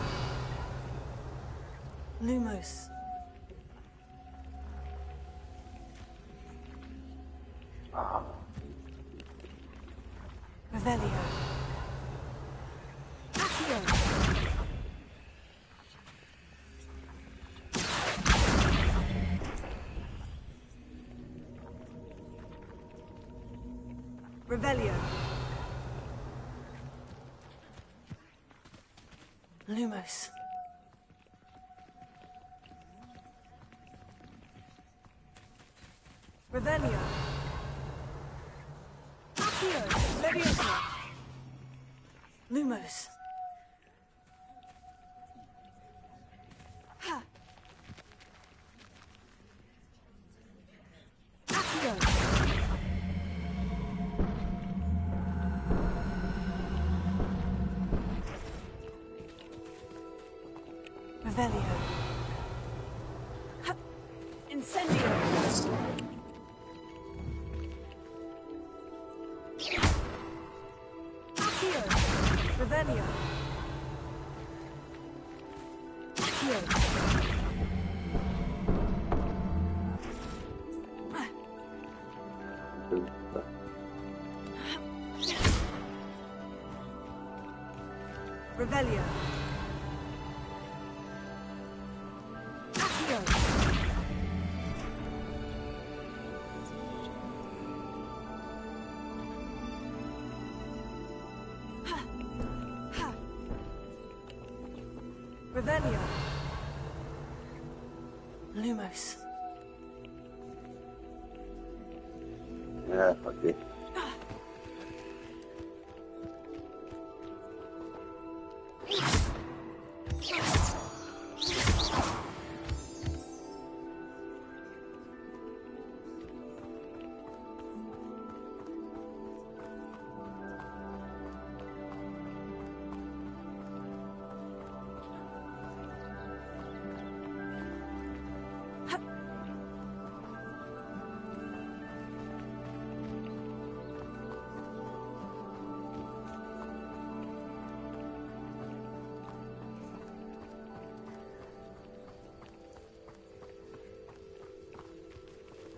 Lumos. Revelio. Accio. Revelio. Lumos. Revelio. Accio. Leviosa. Lumos. Ha. Accio. Revelio. Ha! Incendio. Accio. Revelio. Accio. Revelio. Accio. Ha. Ha. Revelio. Lumos. Yeah, fuck it.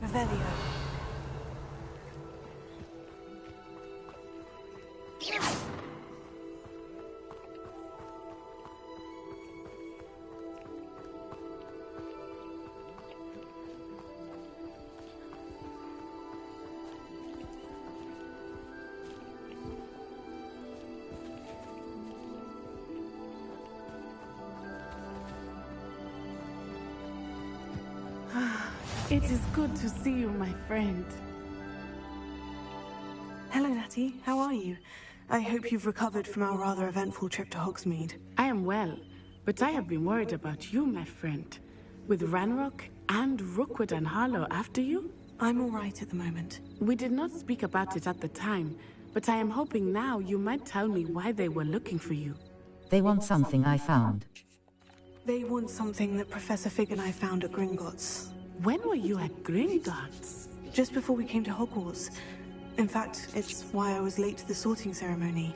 Revelio. It is good to see you, my friend. Hello, Natty. How are you? I hope you've recovered from our rather eventful trip to Hogsmeade. I am well, but I have been worried about you, my friend. With Ranrock and Rookwood and Harlow after you? I'm all right at the moment. We did not speak about it at the time, but I am hoping now you might tell me why they were looking for you. They want something I found. They want something that Professor Fig and I found at Gringotts. When were you at Gringotts? Just before we came to Hogwarts. In fact, it's why I was late to the sorting ceremony.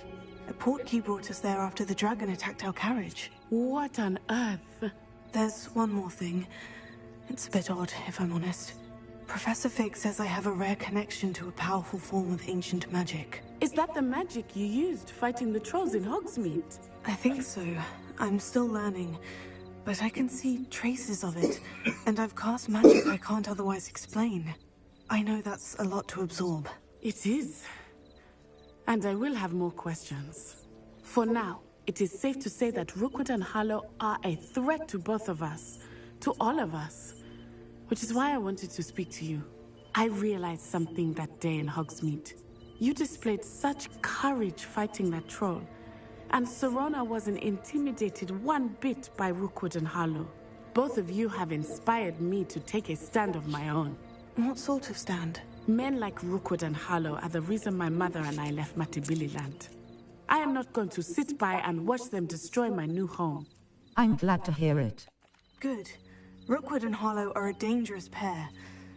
A portkey brought us there after the dragon attacked our carriage. What on earth? There's one more thing. It's a bit odd, if I'm honest. Professor Fig says I have a rare connection to a powerful form of ancient magic. Is that the magic you used fighting the trolls in Hogsmeade? I think so. I'm still learning. But I can see traces of it, and I've cast magic I can't otherwise explain. I know that's a lot to absorb. It is. And I will have more questions. For now, it is safe to say that Rookwood and Harlow are a threat to both of us. To all of us. Which is why I wanted to speak to you. I realized something that day in Hogsmeade. You displayed such courage fighting that troll. And Serona wasn't intimidated one bit by Rookwood and Harlow. Both of you have inspired me to take a stand of my own. What sort of stand? Men like Rookwood and Harlow are the reason my mother and I left Matabeleland. I am not going to sit by and watch them destroy my new home. I'm glad to hear it. Good. Rookwood and Harlow are a dangerous pair.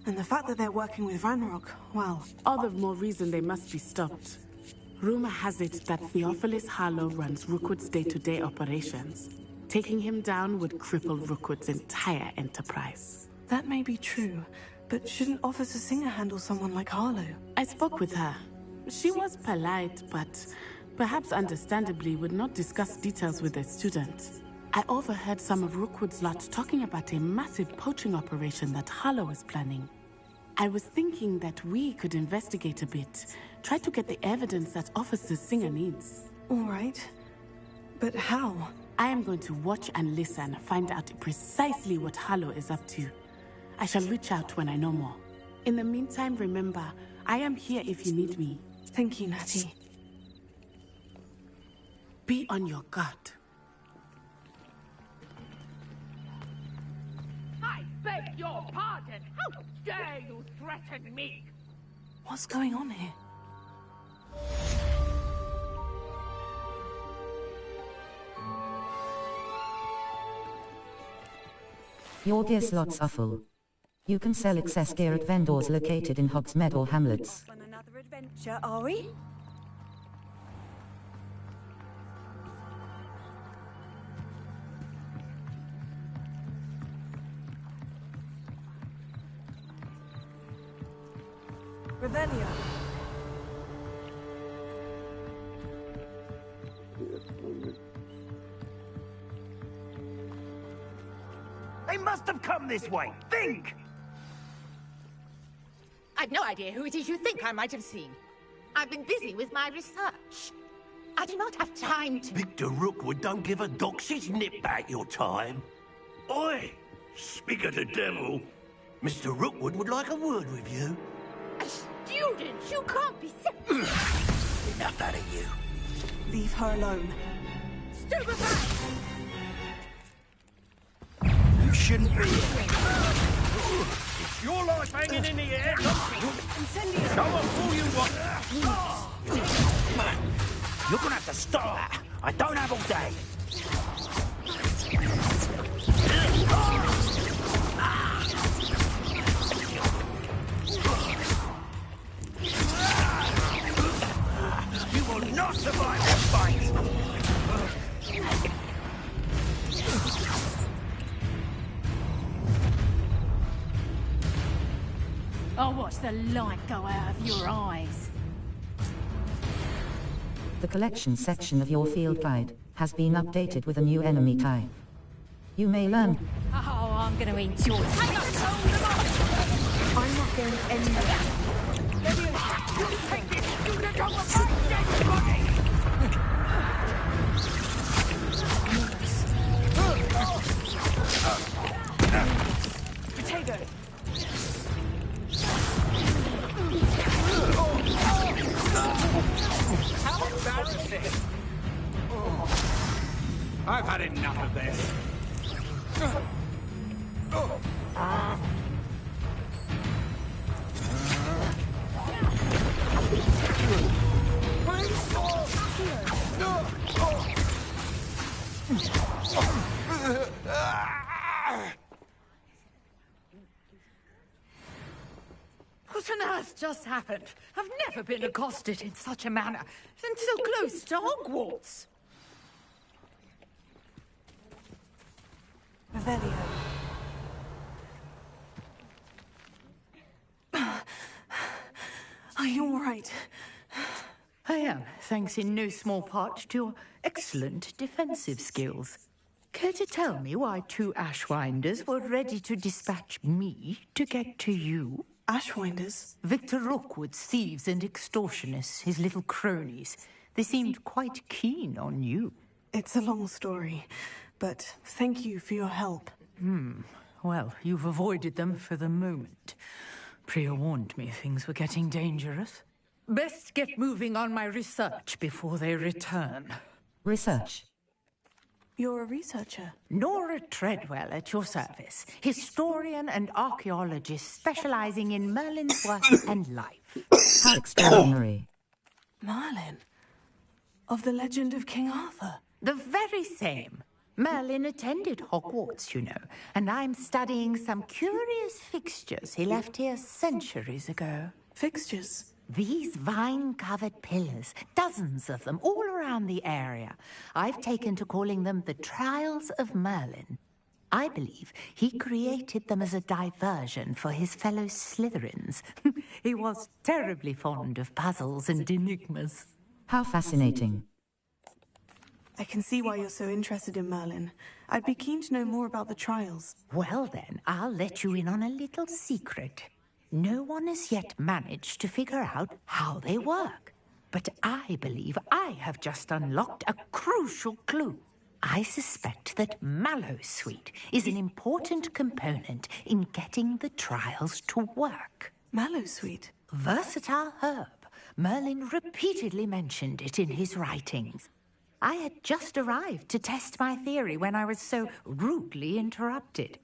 And the fact that they're working with Ranrock, well... All the more reason they must be stopped. Rumor has it that Theophilus Harlow runs Rookwood's day-to-day operations. Taking him down would cripple Rookwood's entire enterprise. That may be true, but shouldn't Officer Singer handle someone like Harlow? I spoke with her. She was polite, but perhaps understandably would not discuss details with a student. I overheard some of Rookwood's lot talking about a massive poaching operation that Harlow is planning. I was thinking that we could investigate a bit, try to get the evidence that Officer Singer needs. All right. But how? I am going to watch and listen, find out precisely what Harlow is up to. I shall reach out when I know more. In the meantime, remember, I am here if you need me. Thank you, Natty. Be on your guard. I beg your pardon! How dare you threaten me? What's going on here? Your gear slots are full. You can sell excess gear at vendors located in Hogsmeade or hamlets. On another adventure, are we? Revelio. They must have come this way. Think! I've no idea who it is you think I might have seen. I've been busy with my research. I do not have time to... Victor Rookwood don't give a doxy's nip back your time. Oi! Speak of the devil. Mr. Rookwood would like a word with you. A student? You can't be Enough out of you. Leave her alone. Stupefy! You shouldn't be here. It's your life hanging in the air. Go on, fool you what. Man, you're gonna have to stop that. I don't have all day. You will not survive this fight! I'll watch the light go out of your eyes. The collection section of your field guide has been updated with a new enemy type. You may learn. Oh, I'm going to enjoy it. I'm not going anywhere. Potato. How embarrassing! I've had enough of this. What on earth just happened? I've never been accosted in such a manner, and so close to Hogwarts. Revelio. Are you all right? I am, thanks in no small part to your excellent defensive skills. Care to tell me why two Ashwinders were ready to dispatch me to get to you? Ashwinders? Victor Rookwood's thieves and extortionists, his little cronies. They seemed quite keen on you. It's a long story, but thank you for your help. Well, you've avoided them for the moment. Priya warned me things were getting dangerous. Best get moving on my research before they return. Research. You're a researcher? Nora Treadwell at your service. Historian and archaeologist specializing in Merlin's work and life. How extraordinary. Merlin? Of the legend of King Arthur? The very same. Merlin attended Hogwarts, you know, and I'm studying some curious fixtures he left here centuries ago. Fixtures? These vine-covered pillars, dozens of them, all around the area. I've taken to calling them the Trials of Merlin. I believe he created them as a diversion for his fellow Slytherins. He was terribly fond of puzzles and enigmas. How fascinating. I can see why you're so interested in Merlin. I'd be keen to know more about the trials. Well then, I'll let you in on a little secret. No one has yet managed to figure out how they work. But I believe I have just unlocked a crucial clue. I suspect that Mallowsweet is an important component in getting the trials to work. Mallowsweet? Versatile herb. Merlin repeatedly mentioned it in his writings. I had just arrived to test my theory when I was so rudely interrupted.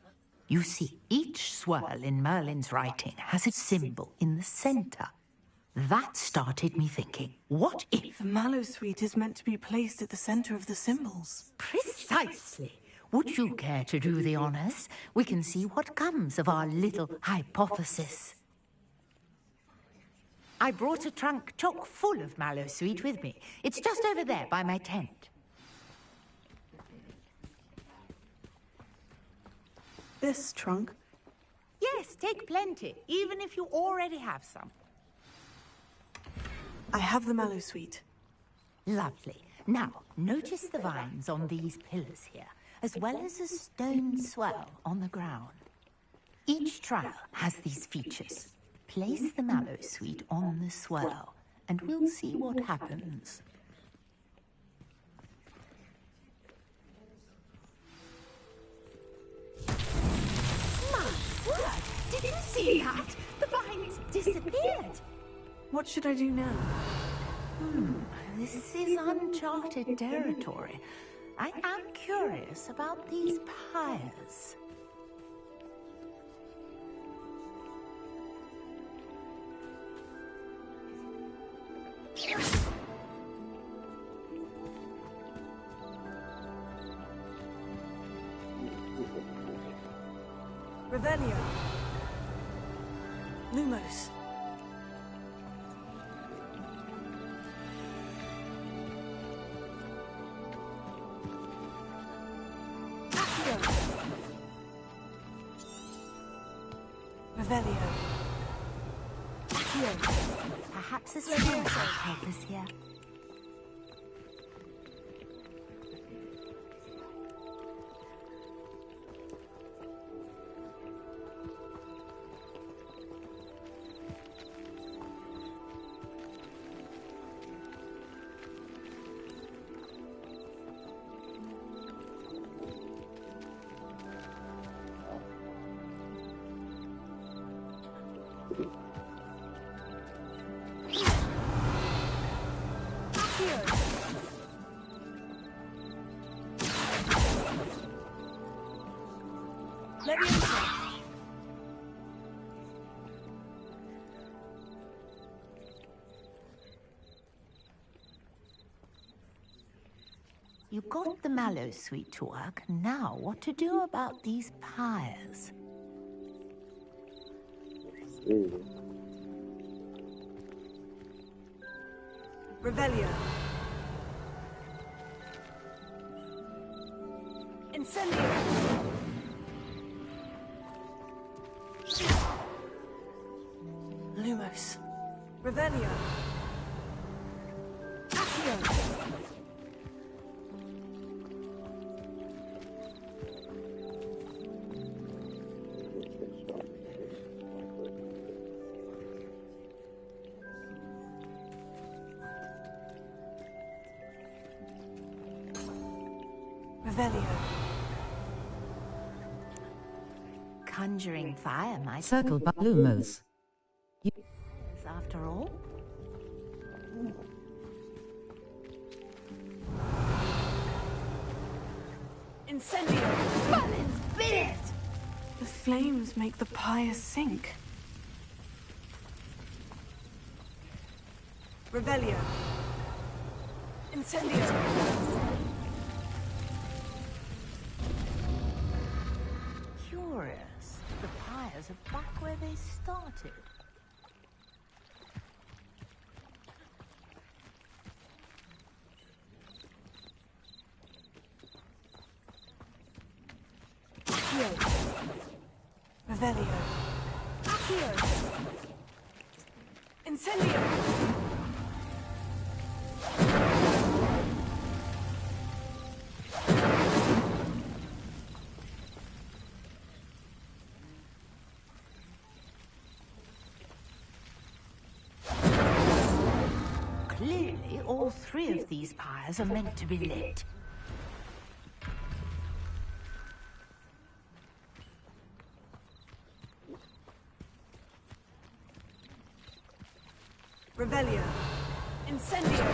You see, each swirl in Merlin's writing has a symbol in the center. That started me thinking, what if... The Mallowsweet is meant to be placed at the center of the symbols. Precisely. would you care to do the honors? We can see what comes of our little hypothesis. I brought a trunk chock full of mallow sweet with me. It's just over there by my tent. This trunk? Yes, take plenty, even if you already have some. I have the mallow sweet. Lovely. Now, notice the vines on these pillars here, as well as a stone swell on the ground. Each trial has these features. Place the mallow sweet on the swell, and we'll see what happens. My word! Did you see that? The vines disappeared. What should I do now? This is uncharted territory. I am curious about these pyres. Revelio. Lumos. Revelio. Perhaps a spell might help us here. You got the mallow sweet to work. Now, what to do about these pyres? Revelio. Incendio. Lumos. Revelio. Accio. Revelio. Conjuring fire might Circle by Lumos. after all. Incendio. Balance bit! The flames make the pyre sink. Revelio. Incendio. Curious. The pyres are back where they started. Revelio. Accio. Incendio. Clearly, all three of these pyres are meant to be lit. Revelio. Incendio.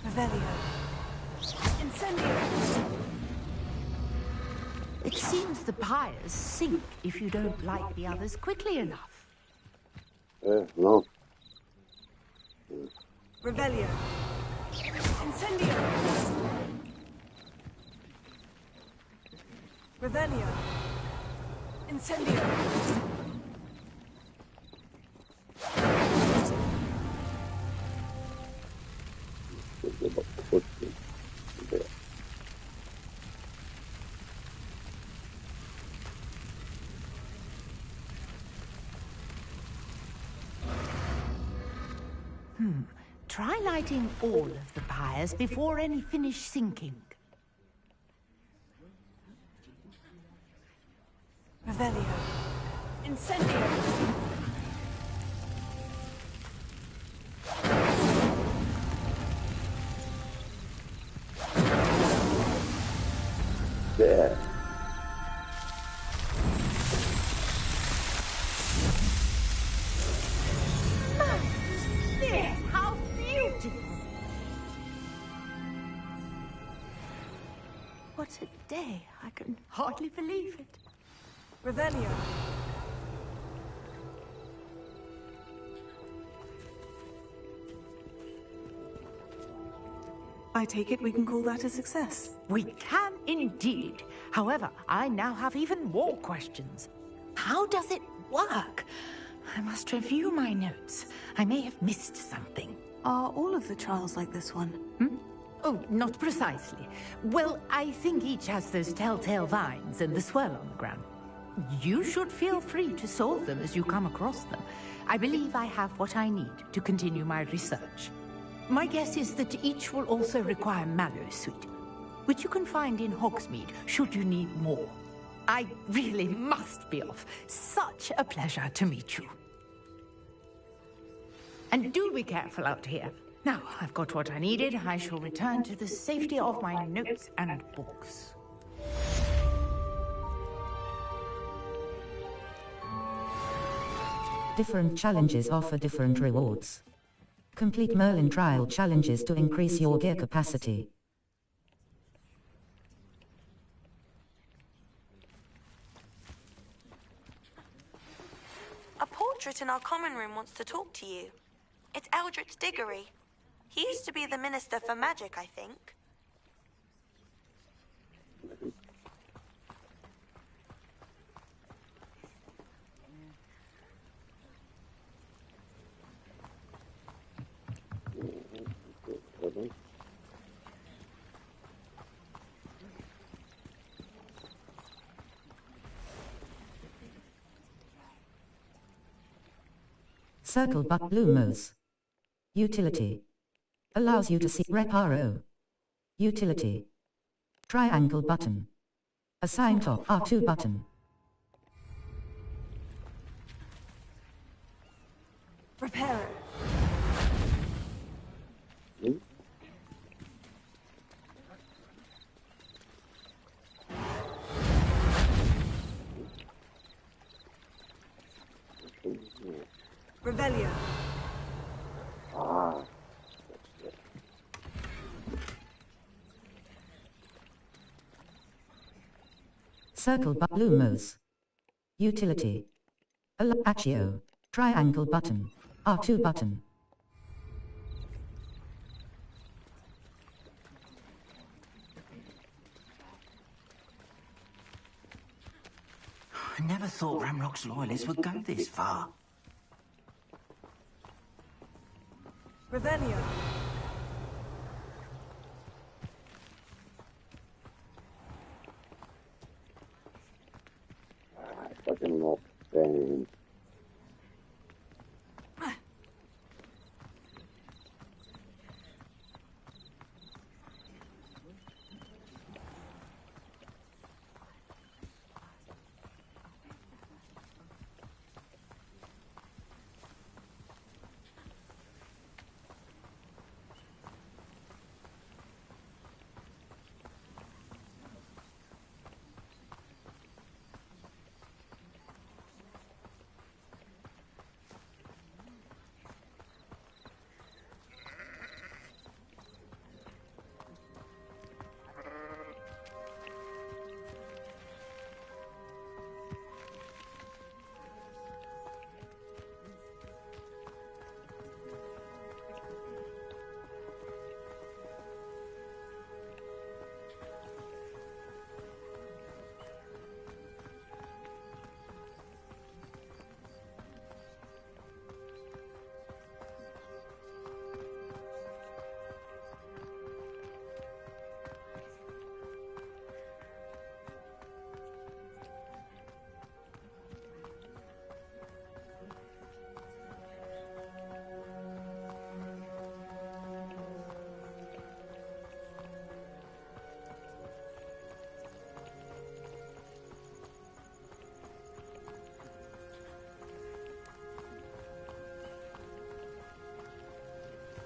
Revelio. Incendio. It seems the the pyres sink if you don't light the others quickly enough. No. Revelio. Incendio. Revelio. Incendio. Try lighting all of the pyres before any finish sinking. Revelio. Incendio. There. There! How beautiful! What a day! I can hardly believe it. Revelio. I take it we can call that a success. We can indeed. However, I now have even more questions. How does it work? I must review my notes. I may have missed something. Are all of the trials like this one? Oh, not precisely. Well, I think each has those telltale vines and the swirl on the ground. You should feel free to solve them as you come across them. I believe I have what I need to continue my research. My guess is that each will also require mallow sweet, which you can find in Hogsmeade should you need more. I really must be off. Such a pleasure to meet you. And do be careful out here. Now, I've got what I needed. I shall return to the safety of my notes and books. Different challenges offer different rewards. Complete Merlin trial challenges to increase your gear capacity. A portrait in our common room wants to talk to you. It's Eldritch Diggory. He used to be the Minister for Magic, I think. Circle but Lumos. Utility. Allows you to see Reparo. Utility. Triangle button. Assign top R2 button. Reparo. Revelio. Circle but Lumos. Utility. Accio. Triangle button. R2 button. I never thought Ramrock's loyalists would go this far. Revelio. Fucking not saying.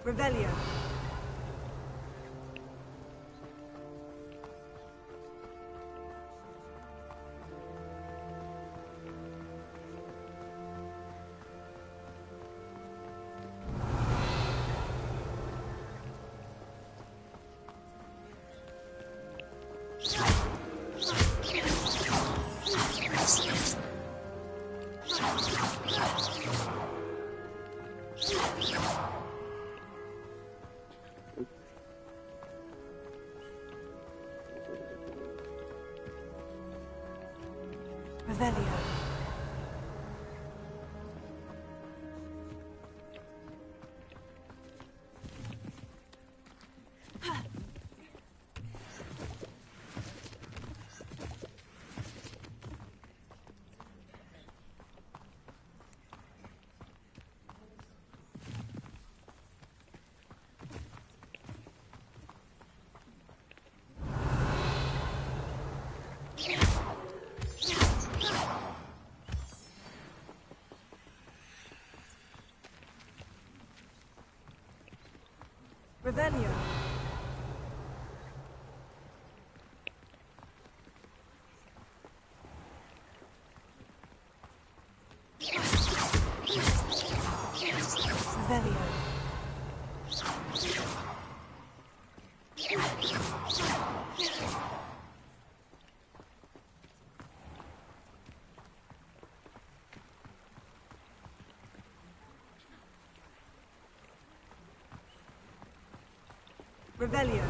Revelio. Revelio. Revelio. Revelio. Revelio.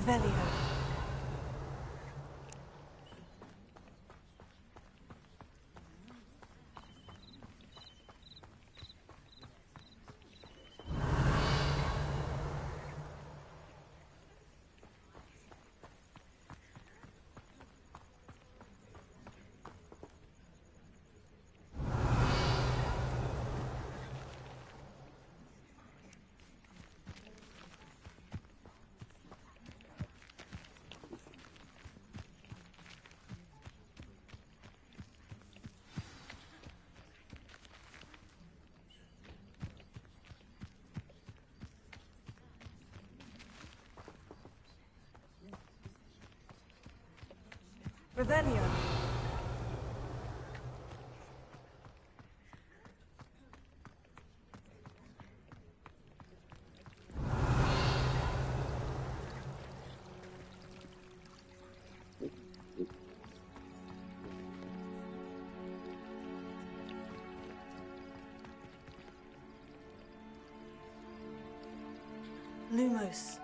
Revelio. Revelio. Lumos.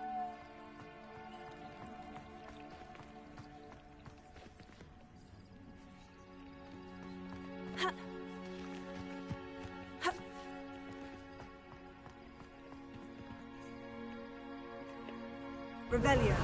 Revelio.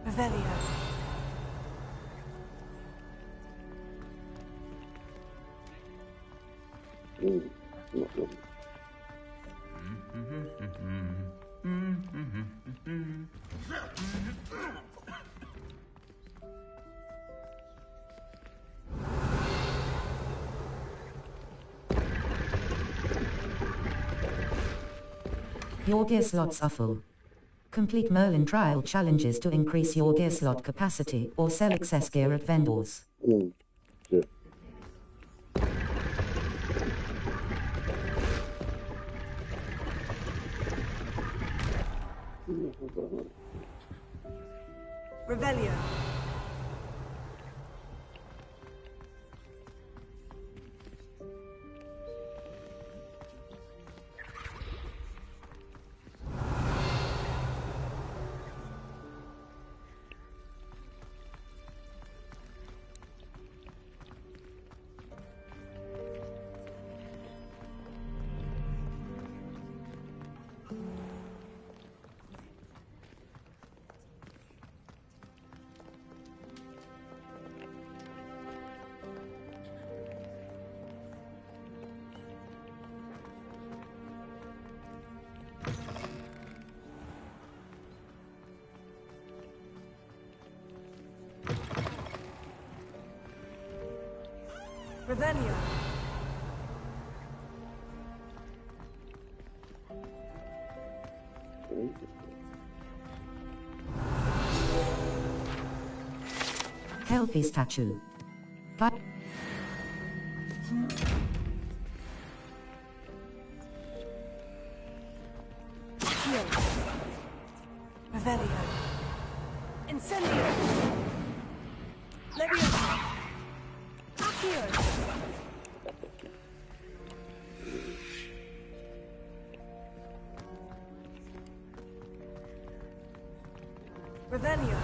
Revelio. Your gear slots are full. Complete Merlin trial challenges to increase your gear slot capacity or sell excess gear at vendors. Sure. Revelio. Revelio. Kelpie statue. Revelio. Incendio. Leviosa. Accio. Revelio.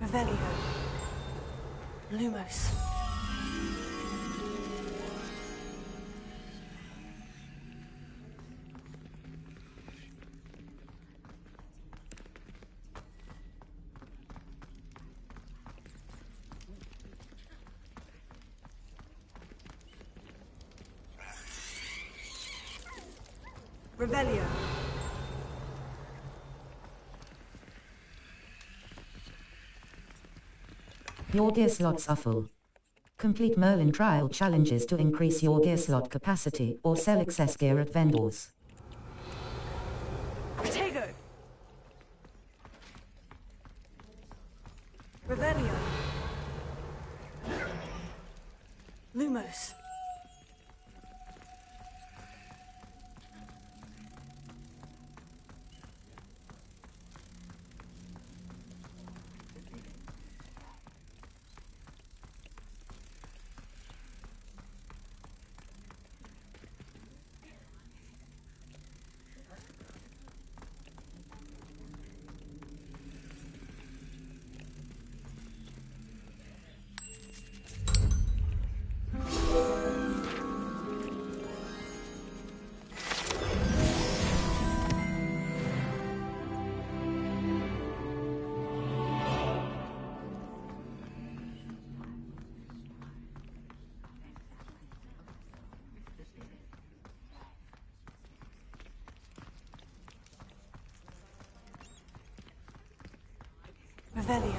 Revelio. Lumos. Revelio. Your gear slots are full. Complete Merlin trial challenges to increase your gear slot capacity or sell excess gear at vendors. Protego. Revelio. Lumos. Revelio.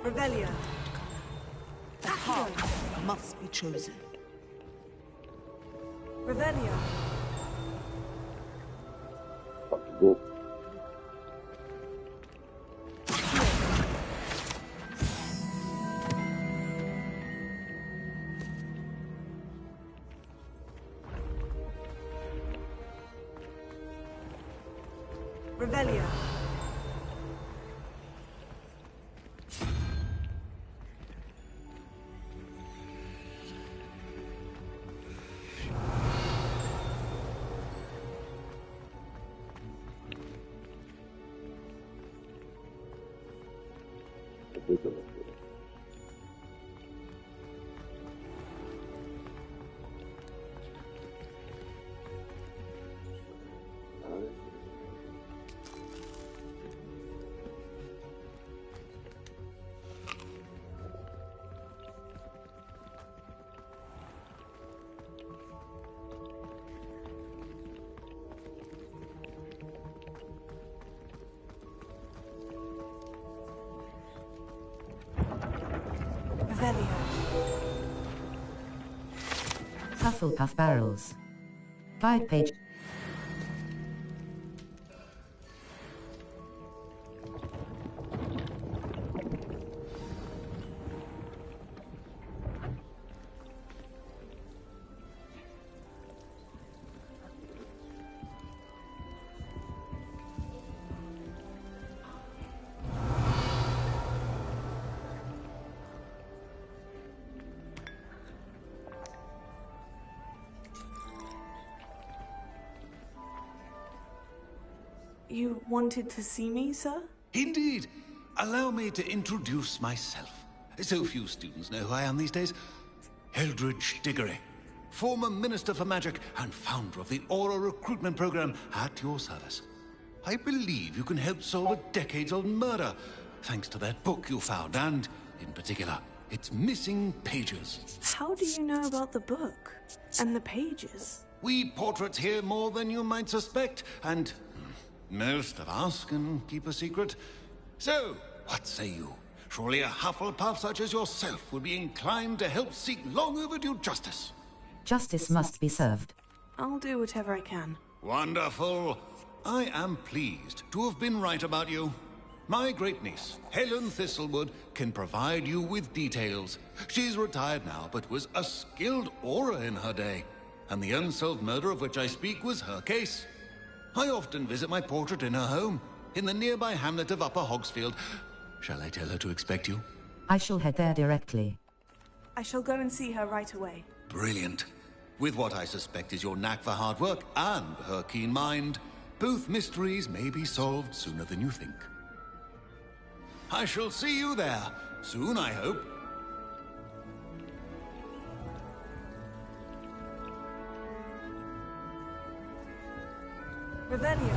Revelio. The path must be chosen. Revelio. Go. Revelio. Hufflepuff barrels. 5-page. You wanted to see me, sir? Indeed. Allow me to introduce myself. So few students know who I am these days. Eldridge Diggory, former Minister for Magic and founder of the Aura Recruitment Program, at your service. I believe you can help solve a decades-old murder, thanks to that book you found, and, in particular, its missing pages. How do you know about the book? And the pages? We portraits hear more than you might suspect, and most of us can keep a secret. So, what say you? Surely a Hufflepuff such as yourself would be inclined to help seek long overdue justice. Justice must be served. I'll do whatever I can. Wonderful. I am pleased to have been right about you. My great-niece, Helen Thistlewood, can provide you with details. She's retired now, but was a skilled aura in her day. And the unsolved murder of which I speak was her case. I often visit my portrait in her home, in the nearby hamlet of Upper Hogsfield. Shall I tell her to expect you? I shall head there directly. I shall go and see her right away. Brilliant. With what I suspect is your knack for hard work and her keen mind, both mysteries may be solved sooner than you think. I shall see you there, soon I hope. Revelio.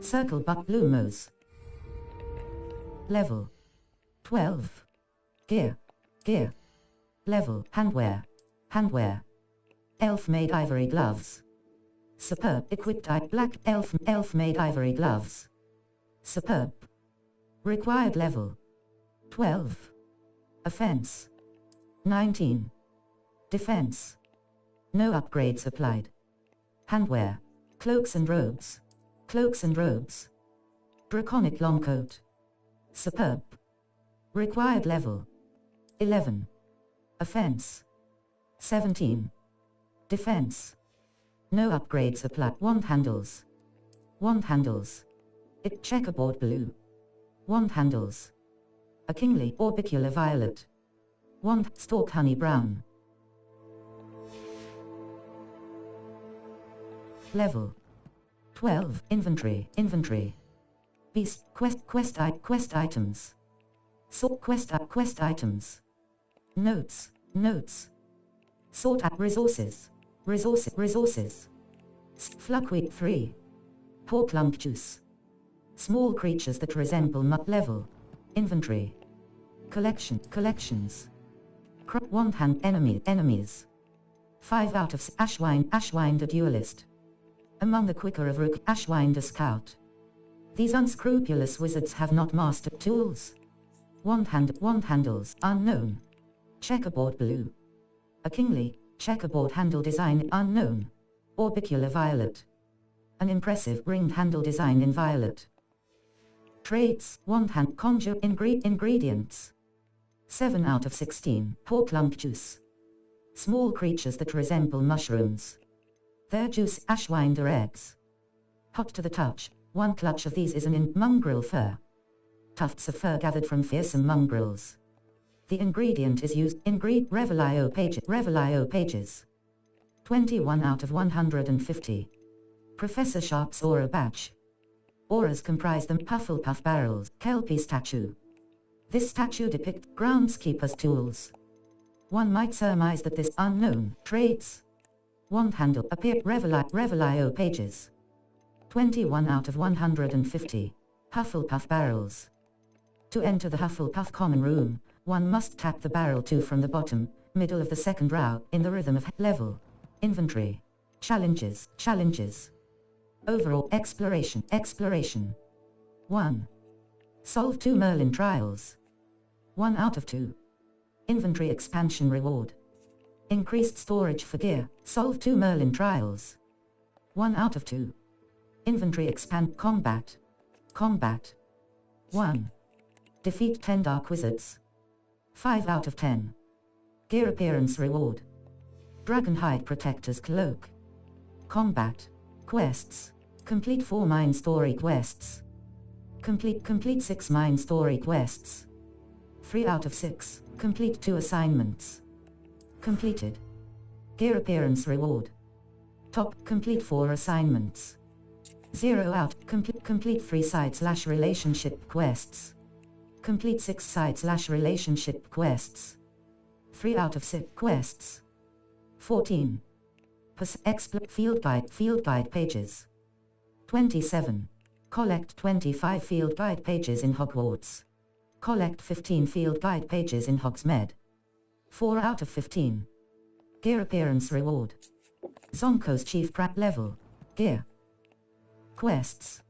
Circle Buck Lumos. Level 12. Gear. Gear. Level Handwear. Handwear. Elf-made ivory gloves. Superb. Equipped type black elf-made ivory gloves. Superb. Required level 12. Offense 19. Defense. No upgrades applied. Handwear. Cloaks and robes. Cloaks and robes. Draconic longcoat. Superb. Required level 11. Offense 17. Defense. No upgrades apply. Wand handles. Wand handles. It checkerboard blue. Wand handles. A kingly orbicular violet. Wand stalk honey brown. Level 12. Inventory. Inventory. Beast quest items. Sort quest items. Notes. Notes. Sort at resources. Resources. Fluckweed 3. Pork lump juice. Small creatures that resemble nut level. Inventory. Collections. Wand hand enemies. 5 out of Ashwinder duelist. Among the quicker of Rook, Ashwinder scout. These unscrupulous wizards have not mastered tools. Wand handles unknown. Checkerboard blue. A kingly checkerboard handle design unknown. Orbicular violet. An impressive ringed handle design in violet. Traits, wand hand conjure ingredients. 7 out of 16. Pork lump juice. Small creatures that resemble mushrooms. Their juice, Ashwinder eggs. Hot to the touch. One clutch of these is an mongrel fur. Tufts of fur gathered from fearsome mongrels. The ingredient is used in Revelio pages. 21 out of 150. Professor Sharp's aura badge. Auras comprise the Pufflepuff barrels, Kelpie statue. This statue depicts groundskeeper's tools. One might surmise that this unknown traits wand handle appear Revelio pages. 21 out of 150. Hufflepuff barrels. To enter the Hufflepuff common room, one must tap the barrel 2 from the bottom, middle of the second row, in the rhythm of level. Inventory. Challenges. Overall exploration. 1. Solve 2 Merlin trials. 1 out of 2. Inventory expansion reward. Increased storage for gear. Solve 2 Merlin trials. 1 out of 2. Inventory expand combat. 1. Defeat 10 dark wizards. 5 out of 10. Gear appearance reward. Dragonhide protector's cloak. Combat. Quests. Complete 4 mine story quests. Complete 6 mine story quests. 3 out of 6. Complete 2 assignments. Completed. Gear appearance reward. Top. Complete 4 assignments. 0 out. Complete 3 side/relationship quests. Complete 6 side/relationship quests. 3 out of 6 quests. 14. Field guide pages. 27. Collect 25 field guide pages in Hogwarts. Collect 15 field guide pages in Hogsmeade. 4 out of 15. Gear appearance reward. Zonko's Chief Prat level. Gear. Quests.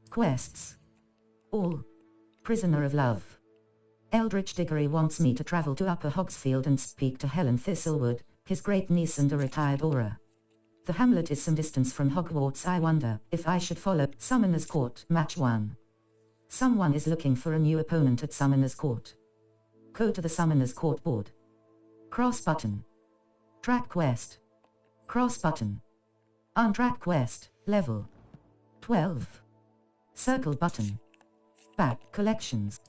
All. Prisoner of Love. Eldritch Diggory wants me to travel to Upper Hogsfield and speak to Helen Thistlewood, his great niece and a retired aura. The hamlet is some distance from Hogwarts. I wonder if I should follow Summoner's Court. Match 1. Someone is looking for a new opponent at Summoner's Court. Go to the Summoner's Court board. Cross button. Track quest. Cross button. Untrack quest. Level 12. Circle button. Back. Collections.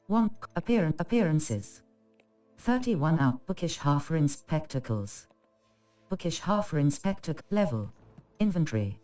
1. Appearances. 31 out. Bookish half-ring spectacles. Bookish half-ring spectacle. Level. Inventory.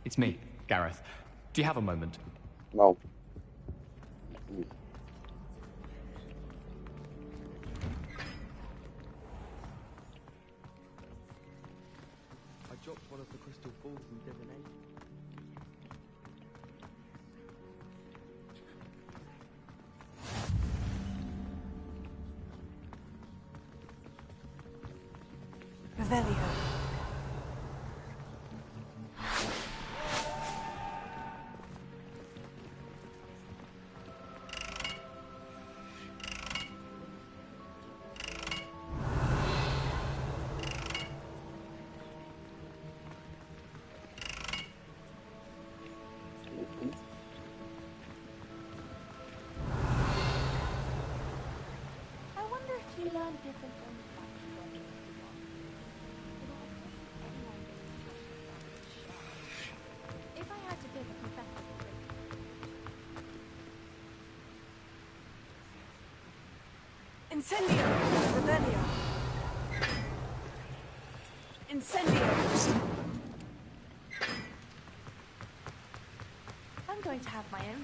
It's me, Gareth. Do you have a moment? No. learn some divination. Revelio. I wonder if you learn different things. If I had to give a confession, Incendio! Revelio! Incendio! I'm going to have my own.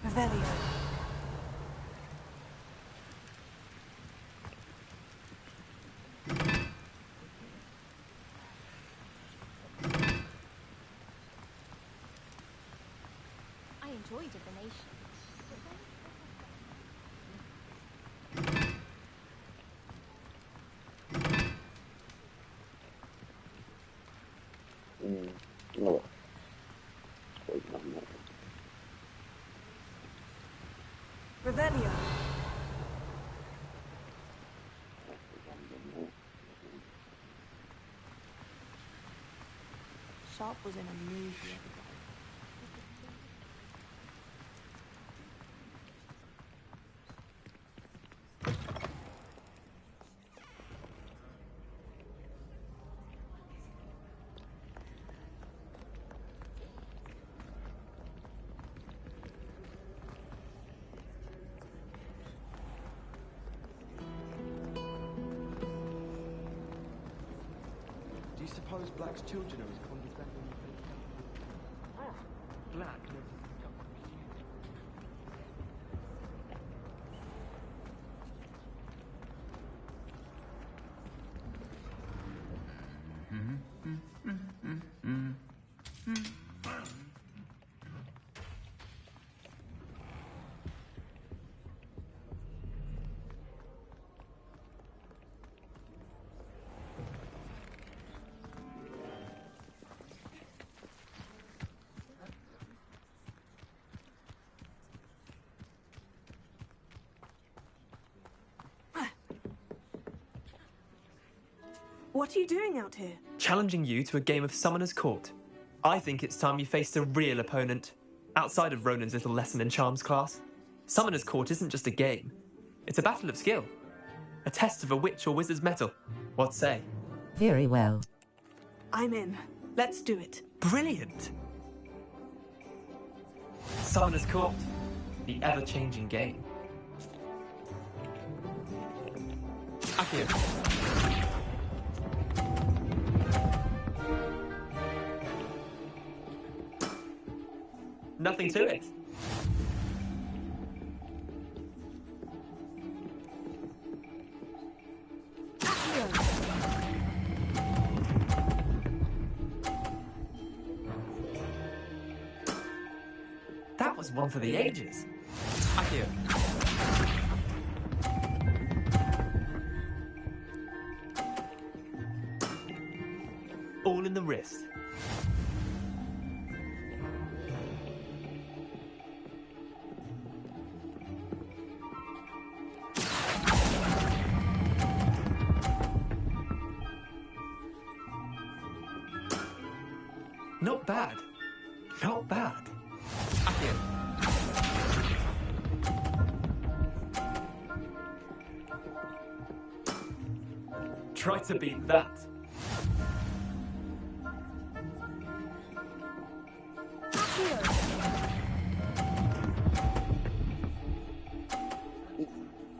Revelio. I enjoy divination. No. Wait, no, no. Revelio! Sharp was in a movie. Do you suppose Black's children are as condescending as they can? Black? What are you doing out here? Challenging you to a game of Summoner's Court. I think it's time you faced a real opponent, outside of Ronan's little lesson in charms class. Summoner's Court isn't just a game. It's a battle of skill. A test of a witch or wizard's mettle. What say? Very well. I'm in. Let's do it. Brilliant! Summoner's Court. The ever-changing game. Akio. Nothing to it. That was one for the ages. Akio. All in the wrist. Not bad. Not bad. Akio. Try to beat that.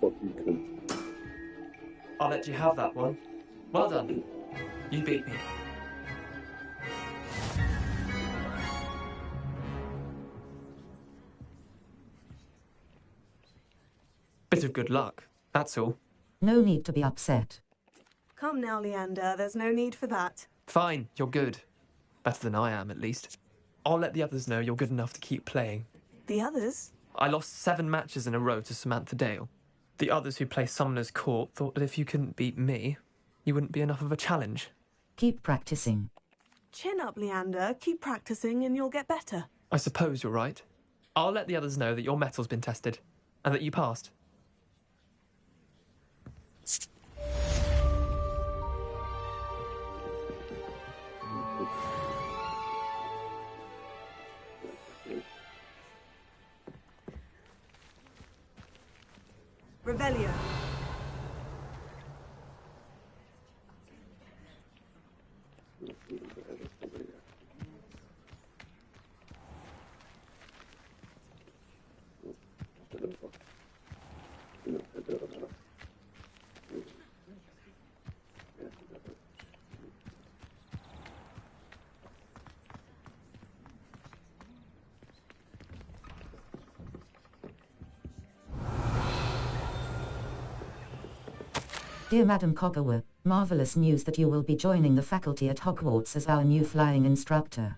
Fuck you, cunt. I'll let you have that one. Well done. You beat me. good luck, that's all. No need to be upset. Come now, Leander. There's no need for that. Fine, you're good. Better than I am, at least. I'll let the others know you're good enough to keep playing. The others? I lost 7 matches in a row to Samantha Dale. The others who play Summoner's Court thought that if you couldn't beat me, you wouldn't be enough of a challenge. Keep practicing. Chin up, Leander. Keep practicing and you'll get better. I suppose you're right. I'll let the others know that your metal's been tested, and that you passed. Revelio. Dear Madam Coggerwer, marvelous news that you will be joining the faculty at Hogwarts as our new flying instructor.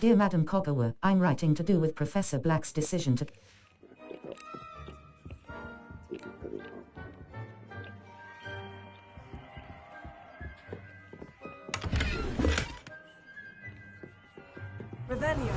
Dear Madam Coggerwer, I'm writing to do with Professor Black's decision to... Revelio.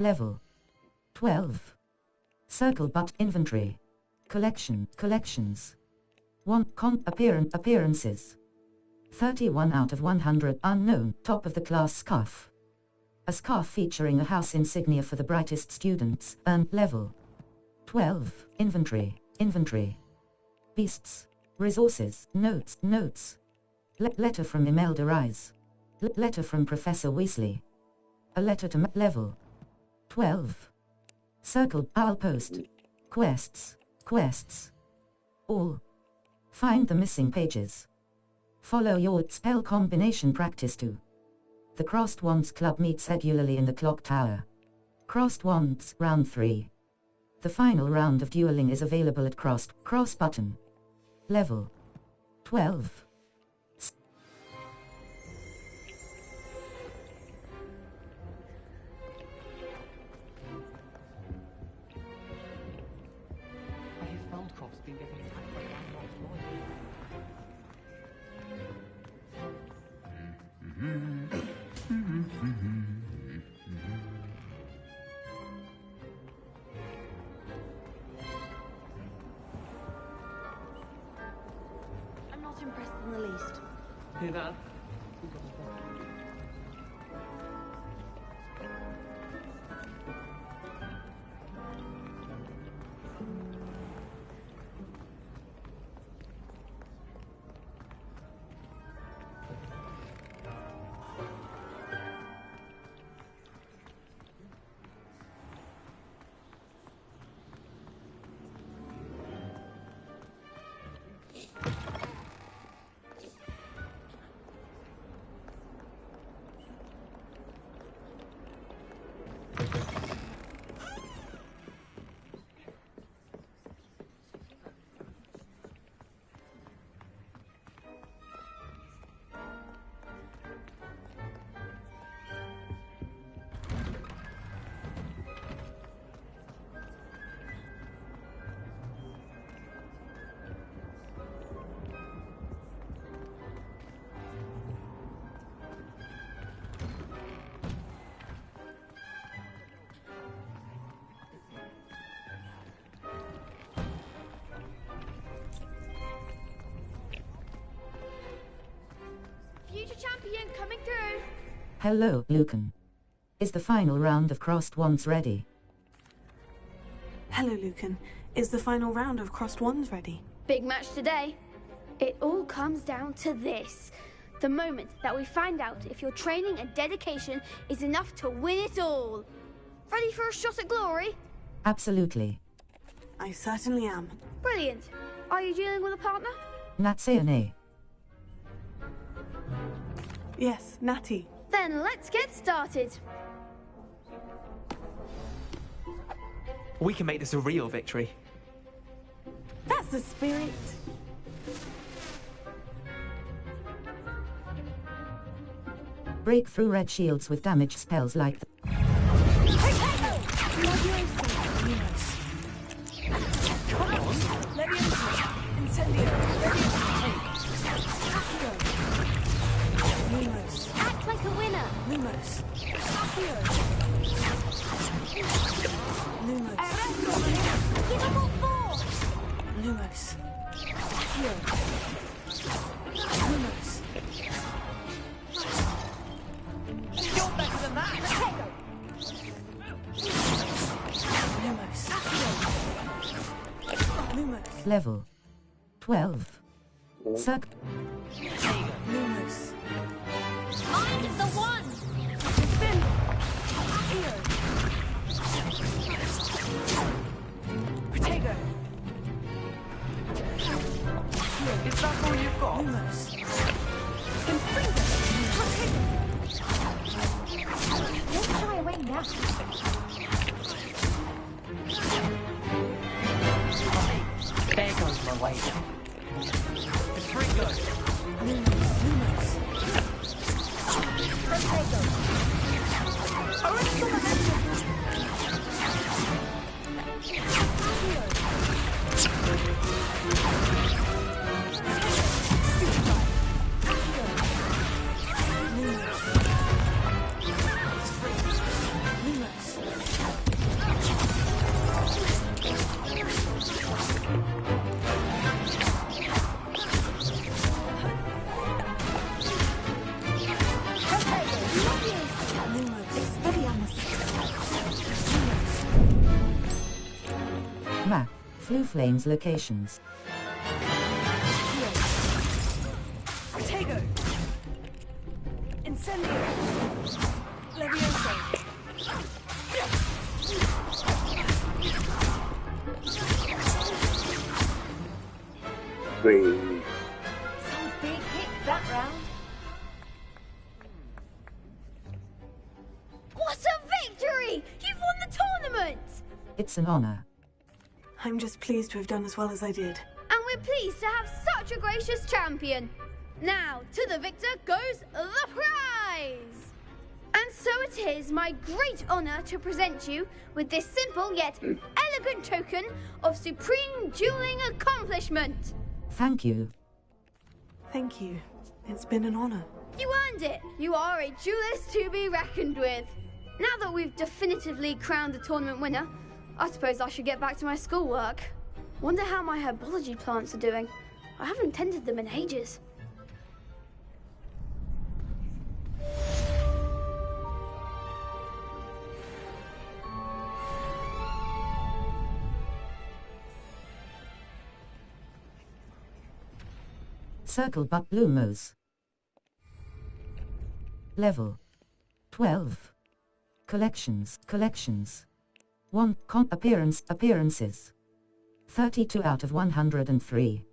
Level 12. Circle but inventory. Collections. 1 appearances. 31 out of 100 unknown, top of the class scarf. A scarf featuring a house insignia for the brightest students, earned level 12. Inventory. Beasts. Resources. Notes. Letter from Imelda Rise. Letter from Professor Weasley. A letter to level 12. Circle owl post. Quests. All. Find the missing pages. Follow your spell combination practice to. The Crossed Wands Club meets regularly in the Clock Tower. Crossed Wands, round 3. The final round of dueling is available at cross button. Level 12. I'm not impressed in the least. Hear that? champion coming through. Hello, Lucan. Is the final round of Crossed Wands ready? Hello, Lucan. Is the final round of Crossed Wands ready? Big match today. It all comes down to this. The moment that we find out if your training and dedication is enough to win it all. Ready for a shot at glory? Absolutely. I certainly am. Brilliant. Are you dealing with a partner? Natsayane. Yes, Natty. Then let's get started. We can make this a real victory. That's the spirit. Break through red shields with damage spells like Act like a winner. Lumos. Lumos. Give them all four. Lumos. Lumos. You're better than that! Lumos. level 12. Circ. Lumos. Mind the one. Potato! Is that all you've got? Lumos. Don't shy away now. There goes my wager. It's free go. Lumos. Map. Flu Flames locations. Potato! Incendio! Levioso! Three. Some big hits that round. What a victory! You've won the tournament! It's an honor. I'm just pleased to have done as well as I did. And we're pleased to have such a gracious champion. Now, to the victor goes the prize! And so it is my great honor to present you with this simple yet elegant token of supreme dueling accomplishment. Thank you. Thank you. It's been an honor. You earned it. You are a duelist to be reckoned with. Now that we've definitively crowned the tournament winner, I suppose I should get back to my schoolwork. Wonder how my herbology plants are doing. I haven't tended them in ages. Circle but Lumos. Level 12. Collections. 1. Appearances. 32 out of 103.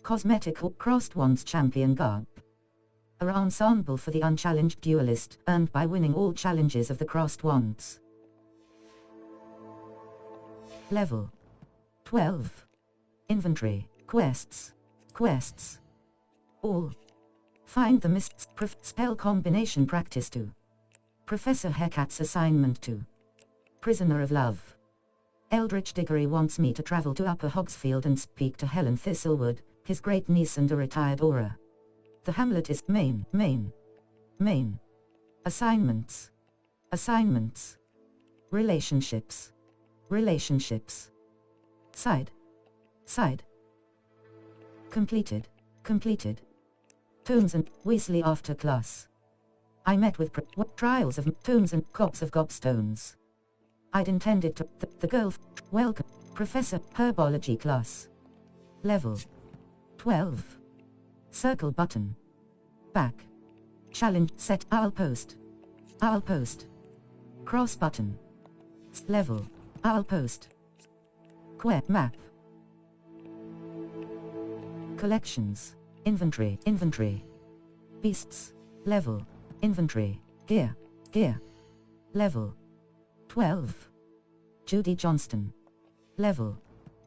Cosmetic Crossed Wands Champion Garb. A ensemble for the unchallenged duelist, earned by winning all challenges of the Crossed Wands. Level 12. Inventory. Quests. All. Find the Mist's spell combination practice 2. Professor Hecate's assignment 2. Prisoner of Love. Eldritch Diggory wants me to travel to Upper Hogsfield and speak to Helen Thistlewood, his great niece and a retired aura. The hamlet is main. Assignments. Relationships. Side. Completed. Tombs and Weasley after class. I met with trials of tombs and cops of gobstones. I'd intended to the girl. Welcome, Professor Herbology class. Level 12. Circle button. Back. Challenge set. I'll post. Cross button. Level. I'll post. Map. Collections. Inventory. Beasts. Level. Inventory. Gear. Level 12. Judy Johnston. Level.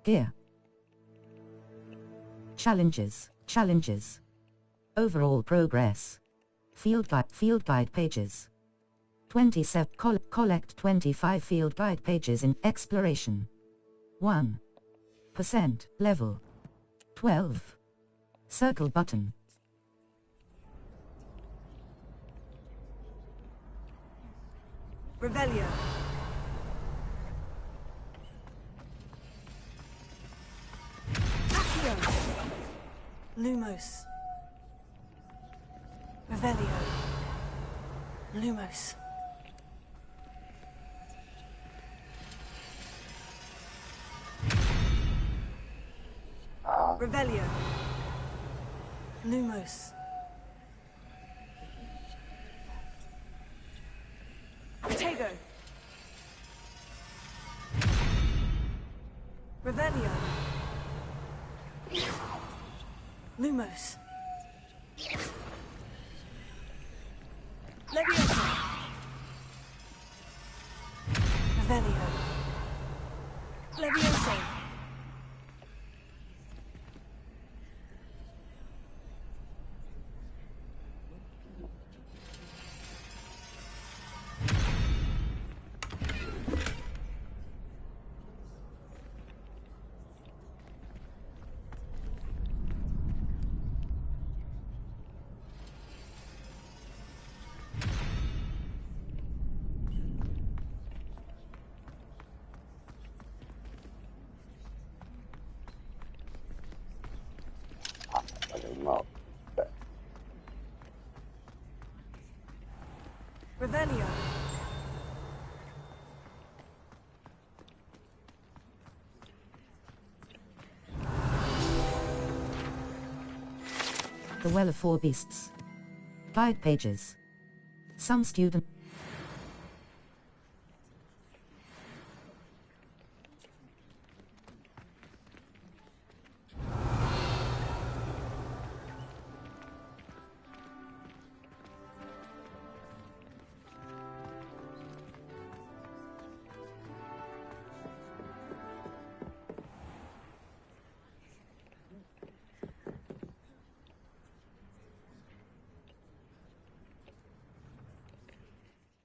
Gear. Challenges. Overall progress. Field guide pages. 27. Collect 25 field guide pages in exploration. 1%. Level 12. Circle button. Revelio. Accio. Lumos. Revelio. Lumos. Revelio. Lumos. Protego. Revelio. Lumos. Leviosa. Revelio. Leviosa. Revelio. The Well of Four Beasts. Guide pages. Some student.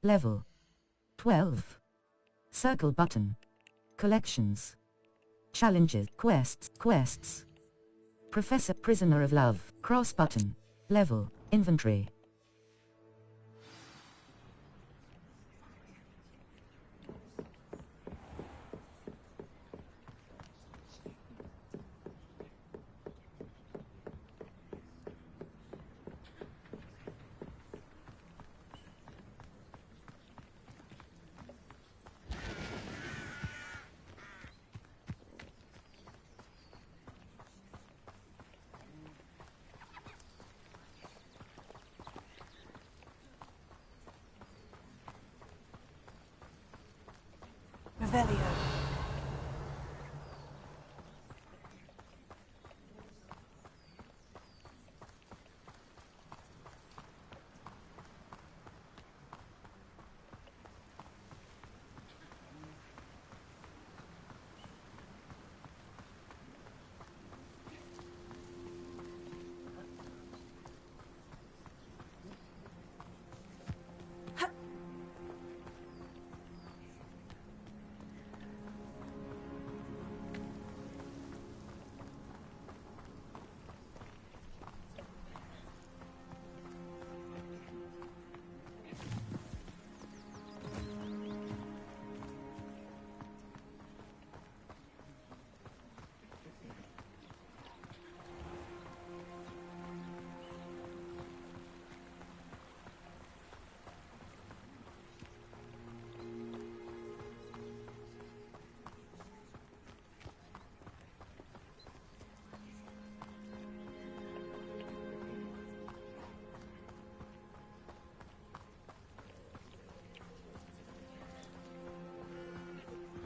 Level 12. Circle button. Collections. Challenges. Quests. Professor Prisoner of Love. Cross button. Level. Inventory. Revelio.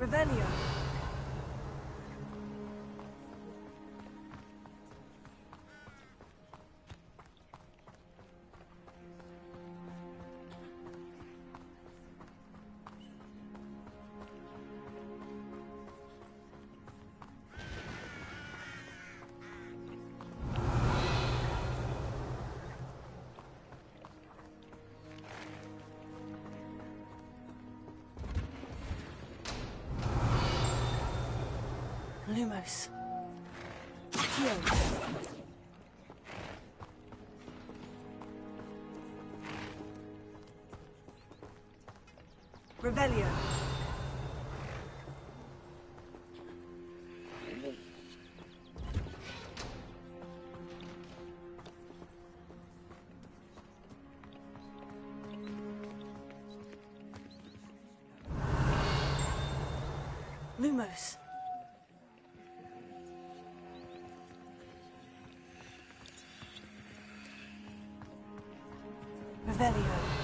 Revelio. Lumos. Heal. Revelio. Lumos. Revelio.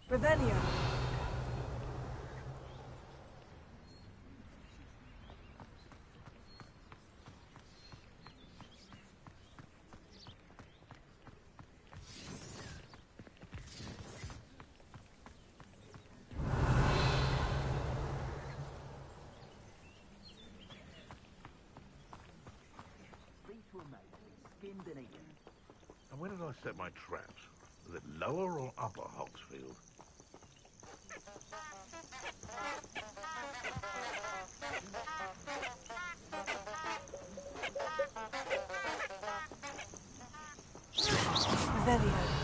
Revelio. And where did I set my traps? Was it lower or upper Hogsfield? Revelio.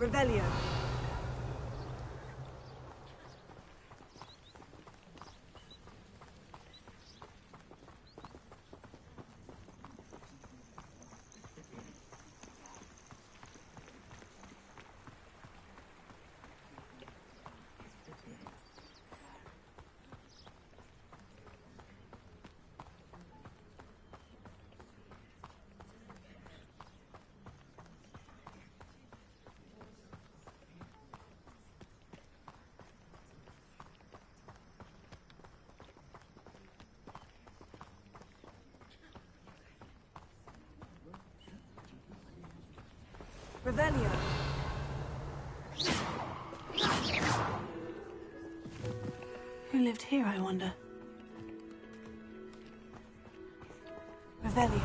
Revelio. Revelio. Who lived here, I wonder? Revelio.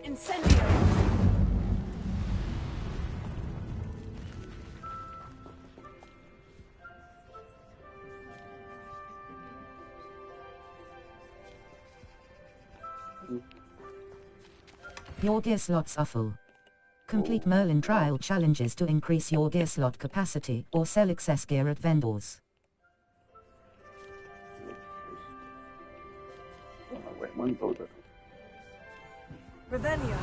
Incendio. Your gear slots are full. Complete Merlin trial challenges to increase your gear slot capacity or sell excess gear at vendors. Revelio.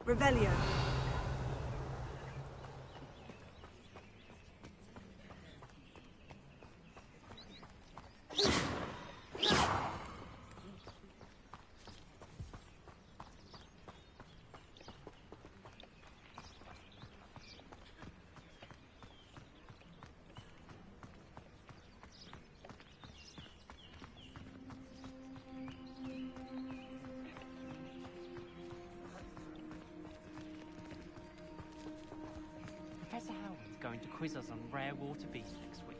Revelio. Professor Howard's going to quiz us on rare water beasts next week.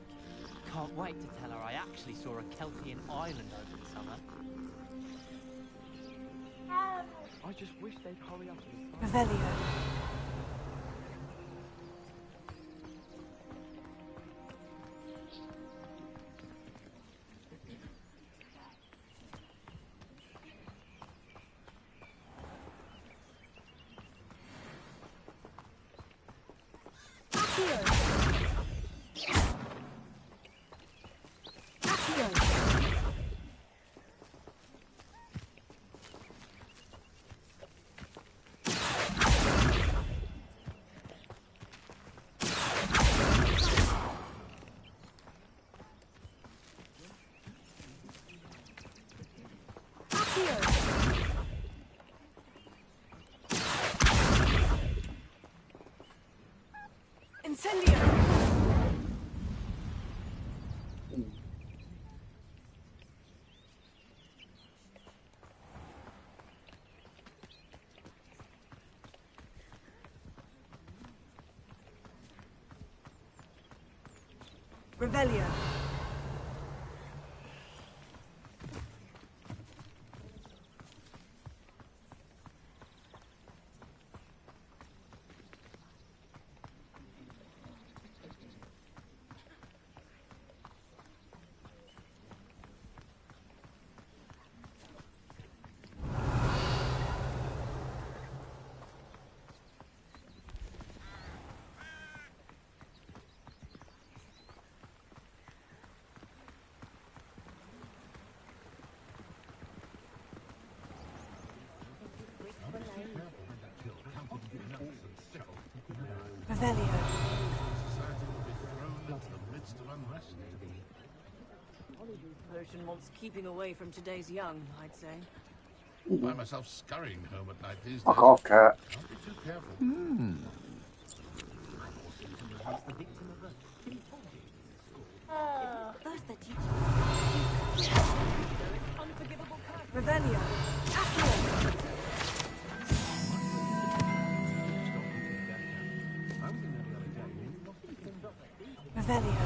Can't wait to tell her I actually saw a Kelpian island over the summer. I just wish they'd hurry up and... Revelio. Incendio! Revelio. Revelio. Potion wants keeping away from today's young, I'd say. I find myself scurrying home at night these days. Fuck off, cat. Can't be too careful. First the teacher. Revelio. Revelio.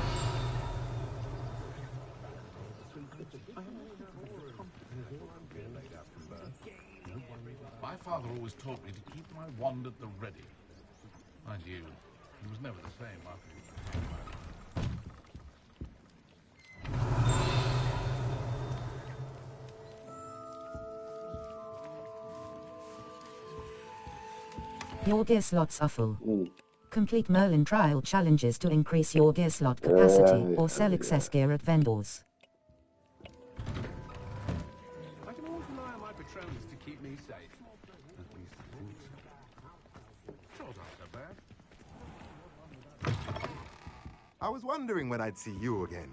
My father always taught me to keep my wand at the ready. Mind you, he was never the same after he... Your gear slots are full. Complete Merlin trial challenges to increase your gear slot capacity or sell excess gear at vendors. I can always rely on my patrons to keep me safe. At least I think so. Sure, not so bad. I was wondering when I'd see you again.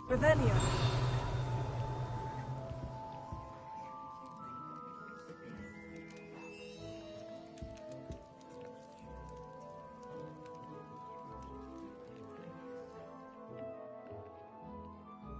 Revelio.